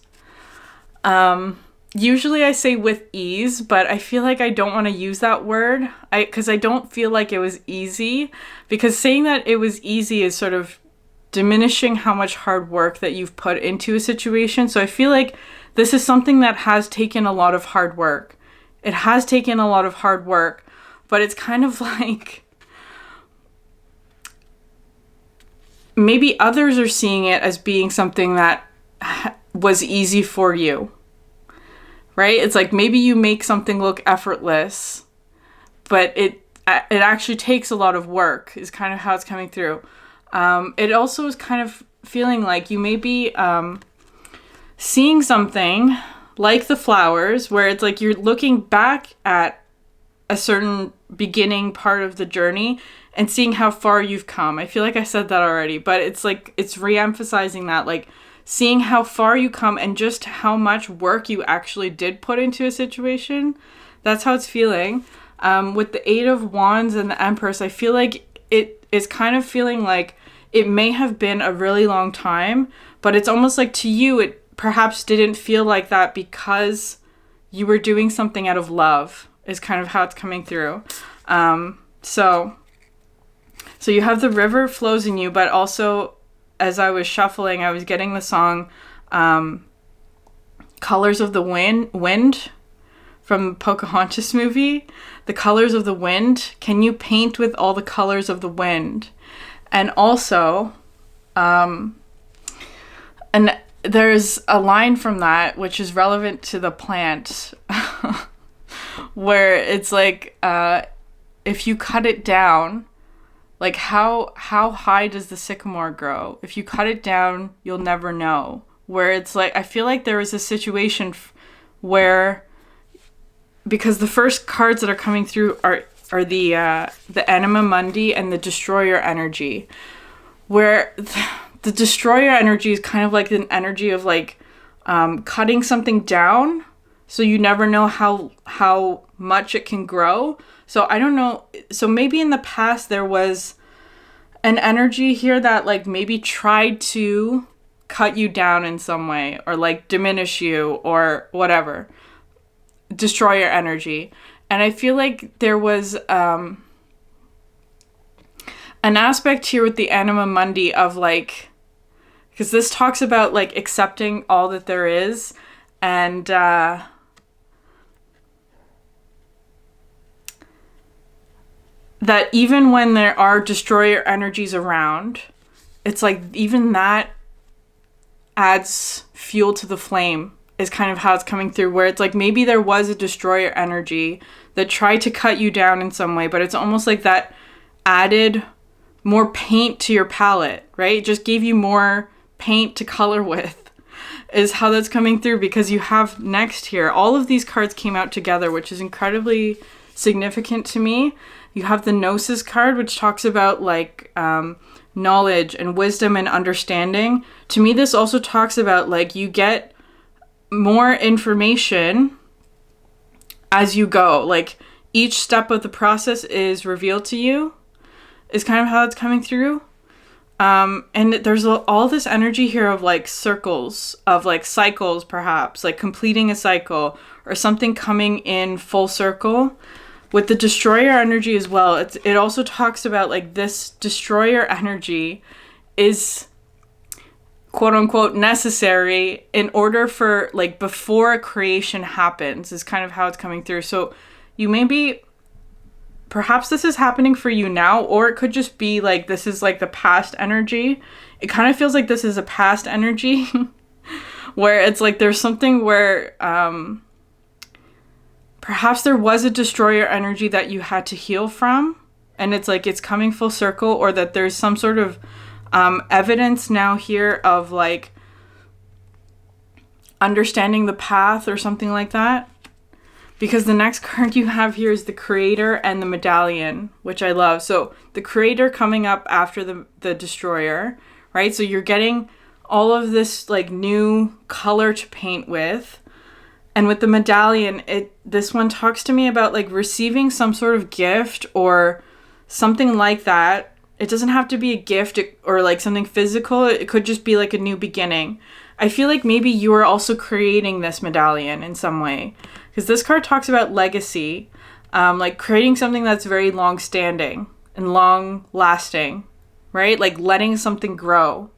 Usually I say with ease, but I feel like I don't want to use that word because I don't feel like it was easy, because saying that it was easy is sort of diminishing how much hard work that you've put into a situation. So I feel like this is something that has taken a lot of hard work. It has taken a lot of hard work, but it's kind of maybe others are seeing it as being something that was easy for you, right? It's maybe you make something look effortless, but it actually takes a lot of work, is kind of how it's coming through. It also is kind of feeling like you may be seeing something like the flowers, where it's like you're looking back at a certain beginning part of the journey and seeing how far you've come. I feel like I said that already, but it's like, it's re-emphasizing that, like, seeing how far you come and just how much work you actually did put into a situation. That's how it's feeling. With the Eight of Wands and the Empress, I feel like it is kind of feeling like it may have been a really long time, but it's almost like to you, it perhaps didn't feel like that because you were doing something out of love, is kind of how it's coming through. So you have the river flows in you, but also as I was shuffling, I was getting the song Colors of the Wind from Pocahontas movie. The colors of the wind. Can you paint with all the colors of the wind? And also, and there's a line from that which is relevant to the plant, where it's like, if you cut it down, like how high does the sycamore grow? If you cut it down, you'll never know. Where it's like, I feel like there was a situation where, because the first cards that are coming through are the Anima Mundi and the Destroyer energy, where the Destroyer energy is kind of like an energy of like cutting something down, so you never know how much it can grow. So I don't know. So maybe in the past there was an energy here that like maybe tried to cut you down in some way, or like diminish you or whatever. Destroyer energy. And I feel like there was an aspect here with the Anima Mundi of like, because this talks about like accepting all that there is, and that even when there are destroyer energies around, it's like even that adds fuel to the flame, is kind of how it's coming through, where it's like maybe there was a destroyer energy that tried to cut you down in some way, but it's almost like that added more paint to your palette, right? It just gave you more paint to color with, is how that's coming through, because you have next here, all of these cards came out together, which is incredibly significant to me. You have the Gnosis card, which talks about like knowledge and wisdom and understanding. To me, this also talks about like you get more information as you go. Like each step of the process is revealed to you, is kind of how it's coming through. And there's all this energy here of like circles, of like cycles, perhaps like completing a cycle or something coming in full circle. With the destroyer energy as well, it also talks about like this destroyer energy is quote unquote necessary in order for like before a creation happens, is kind of how it's coming through. So you may be, perhaps this is happening for you now, or it could just be like this is like the past energy. It kind of feels like this is a past energy where it's like there's something where perhaps there was a destroyer energy that you had to heal from, and it's like it's coming full circle, or that there's some sort of evidence now here of like understanding the path or something like that. Because the next card you have here is the Creator and the Medallion, which I love. So the Creator coming up after the Destroyer, right? So you're getting all of this like new color to paint with. And with the Medallion, this one talks to me about like receiving some sort of gift or something like that. It doesn't have to be a gift or like something physical. It could just be like a new beginning. I feel like maybe you are also creating this medallion in some way, because this card talks about legacy, like creating something that's very long standing and long lasting, right? Like letting something grow.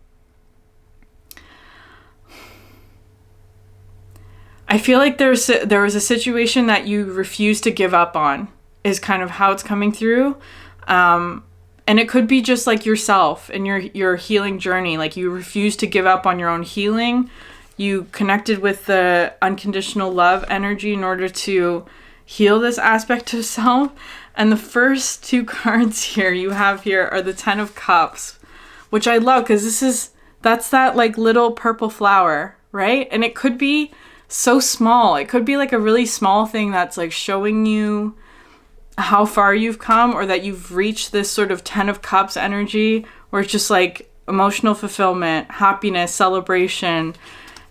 I feel like there was a situation that you refused to give up on, is kind of how it's coming through. And it could be just like yourself and your healing journey. Like you refused to give up on your own healing. You connected with the unconditional love energy in order to heal this aspect of self. And the first two cards here you have here are the Ten of Cups, which I love because that's that like little purple flower, right? And it could be so small. It could be like a really small thing that's like showing you how far you've come, or that you've reached this sort of Ten of Cups energy where it's just like emotional fulfillment, happiness, celebration.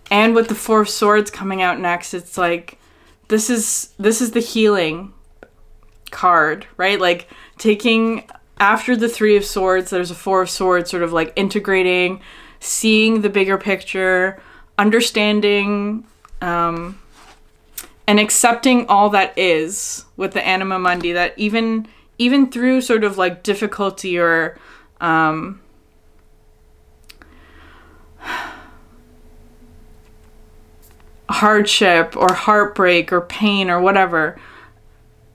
And with the Four of Swords coming out next, it's like this is the healing card, right? Like taking after the Three of Swords, there's a Four of Swords, sort of like integrating, seeing the bigger picture, understanding, and accepting all that is with the Anima Mundi, that even through sort of like difficulty or hardship or heartbreak or pain or whatever,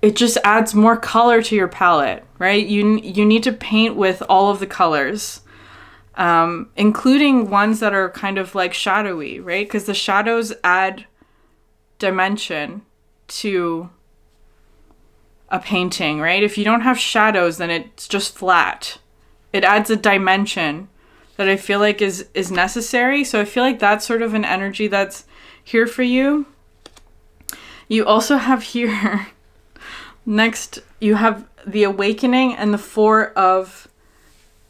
it just adds more color to your palette, right? You need to paint with all of the colors, including ones that are kind of like shadowy, right? Because the shadows add dimension to a painting, right? If you don't have shadows, then it's just flat. It adds a dimension that I feel like is necessary. So I feel like that's sort of an energy that's here for you. You also have here next, you have the Awakening and the Four of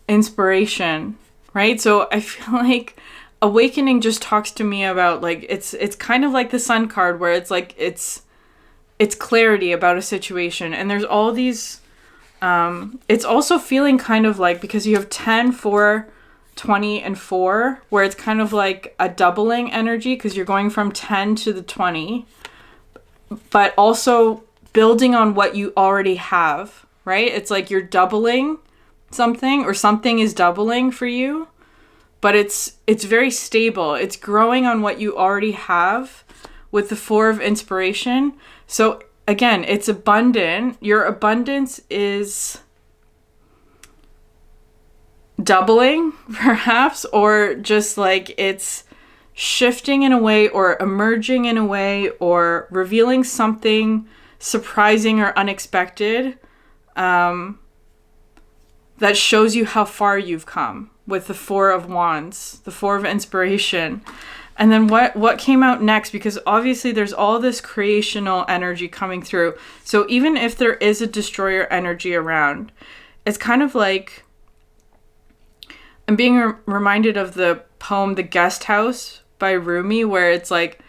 Inspiration, right? So I feel like Awakening just talks to me about like it's kind of like the Sun card, where it's like it's clarity about a situation, and there's all these it's also feeling kind of like, because you have 10, 4, 20, and 4, where it's kind of like a doubling energy because you're going from 10 to the 20, but also building on what you already have, right? It's like you're doubling something, or something is doubling for you, but it's very stable. It's growing on what you already have with the Four of Inspiration. So again, it's abundant. Your abundance is doubling, perhaps, or just like it's shifting in a way, or emerging in a way, or revealing something surprising or unexpected that shows you how far you've come with the Four of Wands, the Four of Inspiration. And then what came out next, because obviously there's all this creational energy coming through. So even if there is a destroyer energy around, it's kind of like, I'm being reminded of the poem The Guest House by Rumi, where it's like,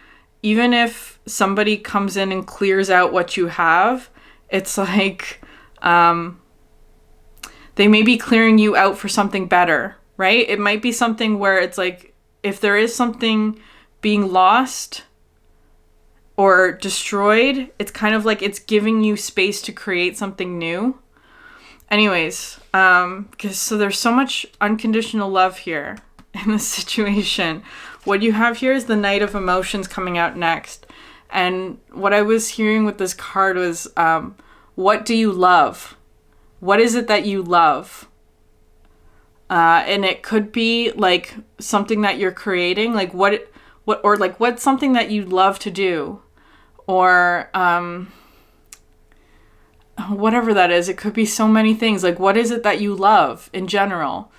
even if somebody comes in and clears out what you have, it's like they may be clearing you out for something better, right? It might be something where it's like, if there is something being lost or destroyed, it's kind of like it's giving you space to create something new. Anyways, because so there's so much unconditional love here in this situation. What you have here is the Knight of Emotions coming out next. And what I was hearing with this card was, what do you love? What is it that you love? And it could be like something that you're creating, like or like what's something that you love to do, or whatever that is. It could be so many things. Like, what is it that you love in general?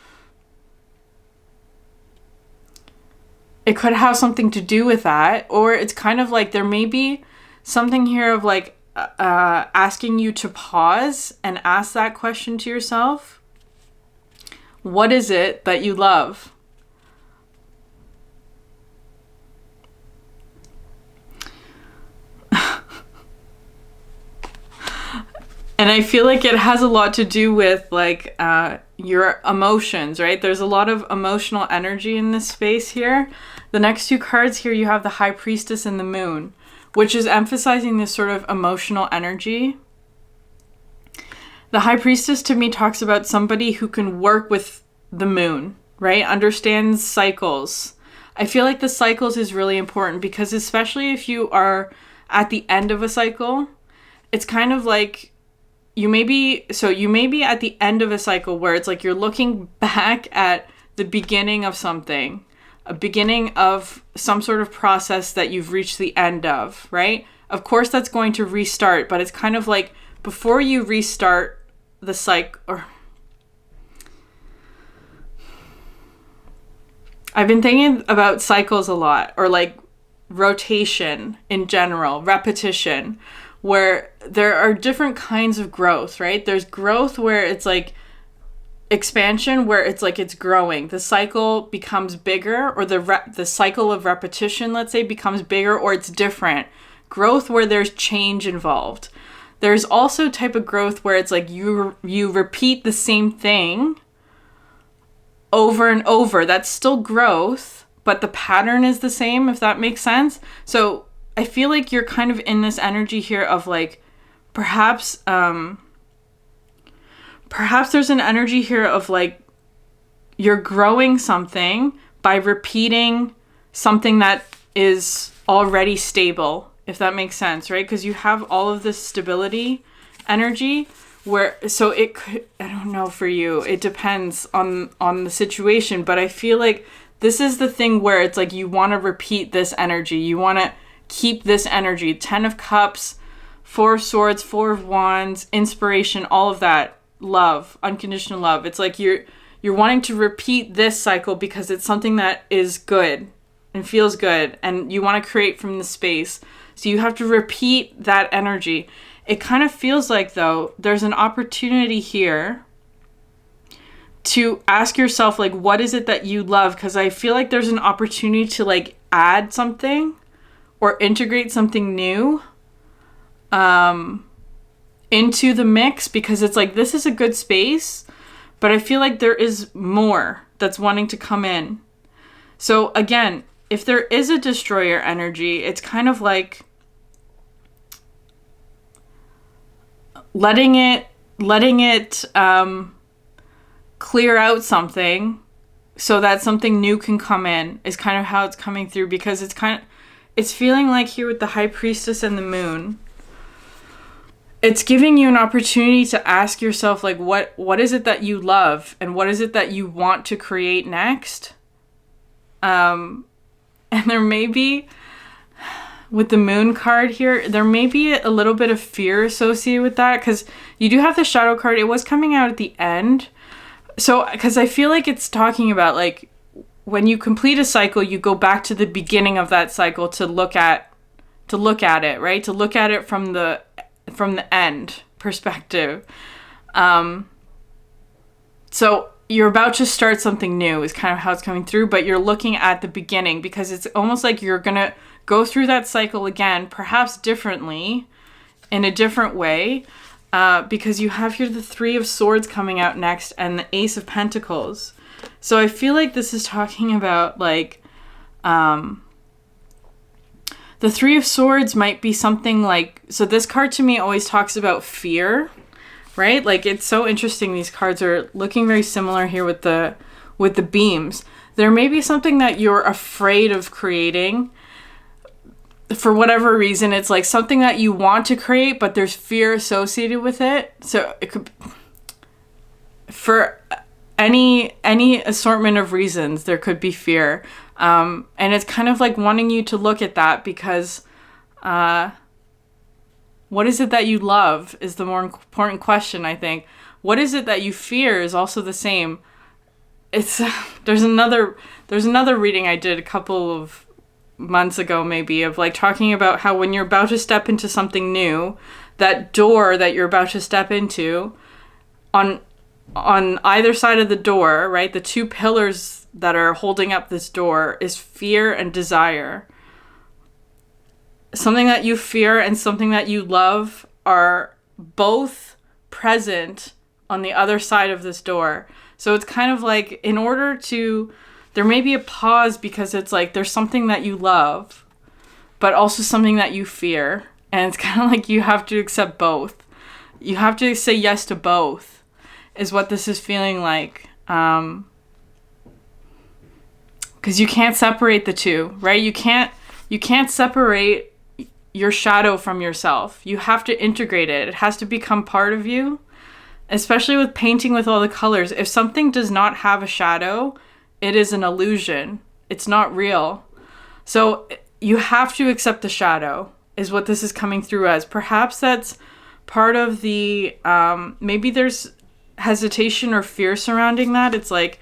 It could have something to do with that, or it's kind of like there may be something here of like asking you to pause and ask that question to yourself. What is it that you love? And I feel like it has a lot to do with like your emotions, right? There's a lot of emotional energy in this space here. The next two cards here, you have the High Priestess and the Moon, which is emphasizing this sort of emotional energy. The High Priestess to me talks about somebody who can work with the moon, right? Understands cycles. I feel like the cycles is really important, because especially if you are at the end of a cycle, it's kind of like you may be at the end of a cycle where it's like you're looking back at the beginning of something, a beginning of some sort of process that you've reached the end of, right? Of course, that's going to restart, but it's kind of like before you restart the cycle, or I've been thinking about cycles a lot, or like rotation in general, repetition, where there are different kinds of growth, right? There's growth where it's like expansion, where it's like it's growing. The cycle becomes bigger, or the cycle of repetition, let's say, becomes bigger, or it's different. Growth where there's change involved. There's also type of growth where it's like you repeat the same thing over and over. That's still growth, but the pattern is the same, if that makes sense. So I feel like you're kind of in this energy here of like, perhaps there's an energy here of like, you're growing something by repeating something that is already stable, if that makes sense, right? Because you have all of this stability energy where, so it could, I don't know for you, it depends on the situation, but I feel like this is the thing where it's like you want to repeat this energy. You want to keep this energy. 10 of Cups, 4 of Swords, 4 of Wands, inspiration, all of that. Love, unconditional love. It's like you're wanting to repeat this cycle because it's something that is good and feels good, and you want to create from the space. So you have to repeat that energy. It kind of feels like, though, there's an opportunity here to ask yourself, like, what is it that you love? Because I feel like there's an opportunity to, like, add something or integrate something new into the mix, because it's like, this is a good space, but I feel like there is more that's wanting to come in. So again, if there is a destroyer energy, it's kind of like letting it clear out something so that something new can come in, is kind of how it's coming through, because it's feeling like here with the High Priestess and the Moon, it's giving you an opportunity to ask yourself, like, what is it that you love, and what is it that you want to create next? And there may be, with the Moon card here, there may be a little bit of fear associated with that, because you do have the Shadow card. It was coming out at the end. So, because I feel like it's talking about, like, when you complete a cycle, you go back to the beginning of that cycle to look at it, right? To look at it from the end perspective. So you're about to start something new is kind of how it's coming through, but you're looking at the beginning, because it's almost like you're going to go through that cycle again, perhaps differently, in a different way, because you have here the 3 of Swords coming out next and the Ace of Pentacles. So I feel like this is talking about, like, the 3 of Swords might be something like, so this card to me always talks about fear, right? Like, it's so interesting. These cards are looking very similar here with the beams. There may be something that you're afraid of creating for whatever reason. It's like something that you want to create, but there's fear associated with it. So it could, for any assortment of reasons, there could be fear. And it's kind of like wanting you to look at that, because what is it that you love is the more important question, I think. What is it that you fear is also the same. It's there's another reading I did a couple of months ago, maybe, of like talking about how when you're about to step into something new, that door that you're about to step into, on either side of the door, right, the 2 pillars that are holding up this door is fear and desire. Something that you fear and something that you love are both present on the other side of this door. So it's kind of like, in order to, there may be a pause, because it's like there's something that you love, but also something that you fear. And it's kind of like you have to accept both. You have to say yes to both, is what this is feeling like. Because you can't separate the two, right? You can't separate your shadow from yourself. You have to integrate it. It has to become part of you, especially with painting with all the colors. If something does not have a shadow, it is an illusion. It's not real. So you have to accept the shadow, is what this is coming through as. Perhaps that's part of the, maybe there's hesitation or fear surrounding that. It's like,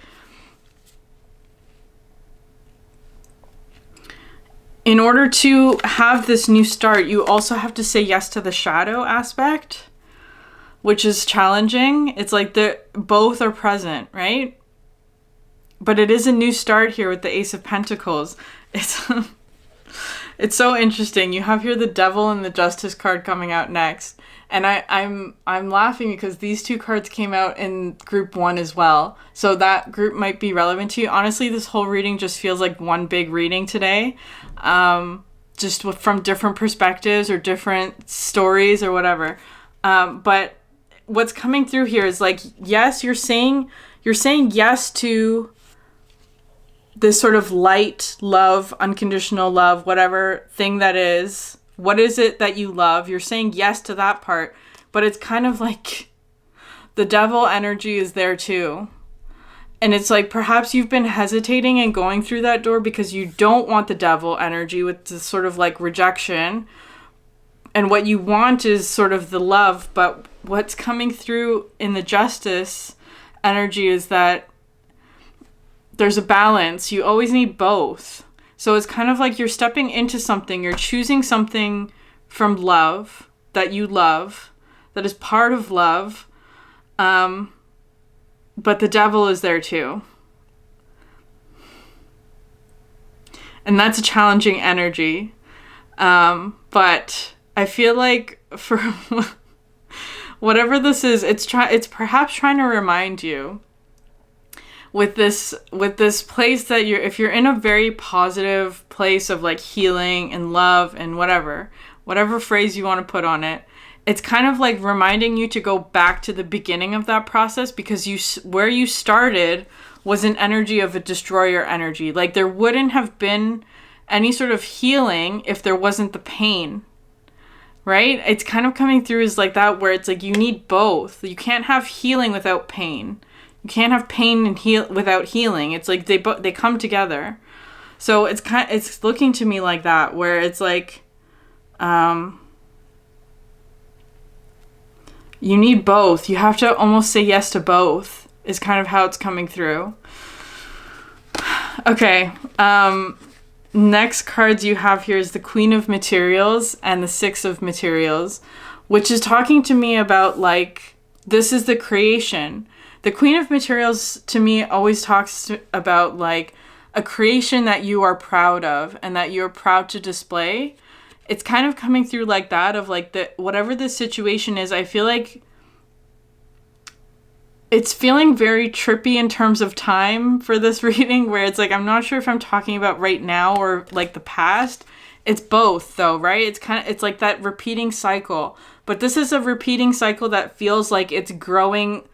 in order to have this new start, you also have to say yes to the shadow aspect, which is challenging. It's like both are present, right? But it is a new start here with the Ace of Pentacles. It's so interesting. You have here the Devil and the Justice card coming out next. And I'm laughing because these two cards came out in group 1 as well. So that group might be relevant to you. Honestly, this whole reading just feels like one big reading today. Just from different perspectives or different stories or whatever. But what's coming through here is like, yes, you're saying yes to this sort of light love, unconditional love, whatever thing that is. What is it that you love? You're saying yes to that part, but it's kind of like the devil energy is there too. And it's like perhaps you've been hesitating and going through that door because you don't want the devil energy with the sort of like rejection. And what you want is sort of the love, but what's coming through in the justice energy is that there's a balance. You always need both. So it's kind of like you're stepping into something, you're choosing something from love, that you love, that is part of love, but the devil is there too. And that's a challenging energy. But I feel like for whatever this is, it's perhaps trying to remind you with this place that if you're in a very positive place of like healing and love and whatever phrase you want to put on it, it's kind of like reminding you to go back to the beginning of that process, because where you started was an energy of a destroyer energy. Like there wouldn't have been any sort of healing if there wasn't the pain, right? It's kind of coming through as like that, where it's like you need both. You can't have healing without pain. You can't have pain and without healing. It's like they come together. So it's looking to me like that, where it's like you need both. You have to almost say yes to both, is kind of how it's coming through. Okay. Next cards you have here is the Queen of Materials and the Six of Materials, which is talking to me about like, this is the creation. The Queen of Materials to me always talks about like a creation that you are proud of and that you're proud to display. It's kind of coming through like that, of like whatever the situation is. I feel like it's feeling very trippy in terms of time for this reading, where it's like, I'm not sure if I'm talking about right now or like the past. It's both though, right? It's like that repeating cycle, but this is a repeating cycle that feels like it's growing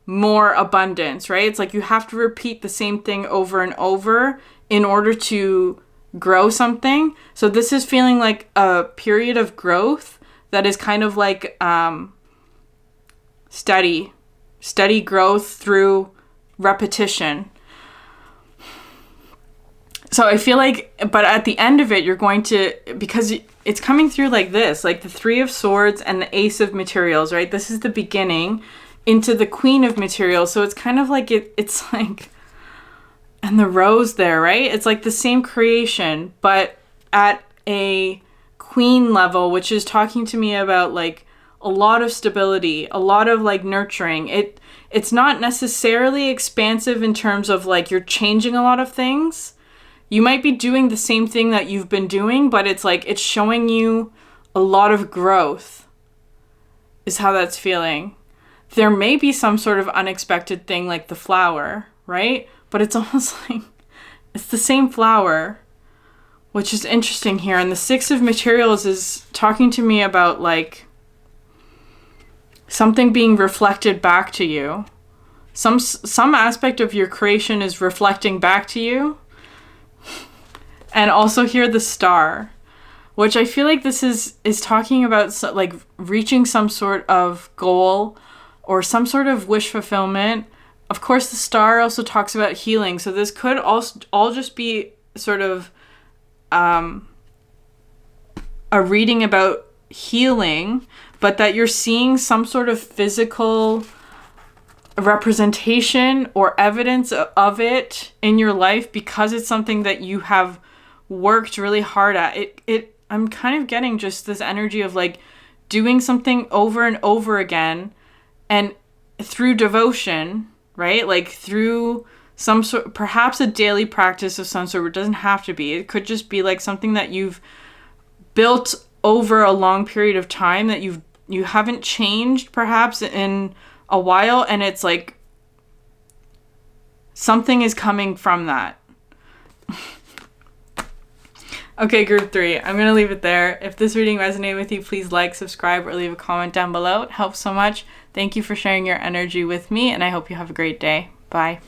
more abundance, right? It's like you have to repeat the same thing over and over in order to grow something. So this is feeling like a period of growth that is kind of like steady growth through repetition. So I feel like, but at the end of it, you're going to, because it's coming through like this, like the Three of Swords and the Ace of Materials, right? This is the beginning into the Queen of Materials. So it's kind of like it's like, and the rose there, right? It's like the same creation, but at a queen level, which is talking to me about like a lot of stability, a lot of like nurturing. It's not necessarily expansive in terms of like you're changing a lot of things. You might be doing the same thing that you've been doing, but it's like it's showing you a lot of growth is how that's feeling. There may be some sort of unexpected thing like the flower, right? But it's almost like it's the same flower, which is interesting here. And the Six of Materials is talking to me about like something being reflected back to you. Some aspect of your creation is reflecting back to you. And also here the Star, which I feel like this is talking about like reaching some sort of goal or some sort of wish fulfillment. Of course, the Star also talks about healing. So this could also all just be sort of a reading about healing. but that you're seeing some sort of physical representation or evidence of it in your life because it's something that you have worked really hard at. I'm kind of getting just this energy of like doing something over and over again, and through devotion, right? Like through some sort, perhaps a daily practice of some sort. It doesn't have to be. It could just be like something that you've built over a long period of time that you haven't changed perhaps in a while, and it's like something is coming from that. Okay, group 3. I'm going to leave it there. If this reading resonated with you, please like, subscribe, or leave a comment down below. It helps so much. Thank you for sharing your energy with me, and I hope you have a great day. Bye.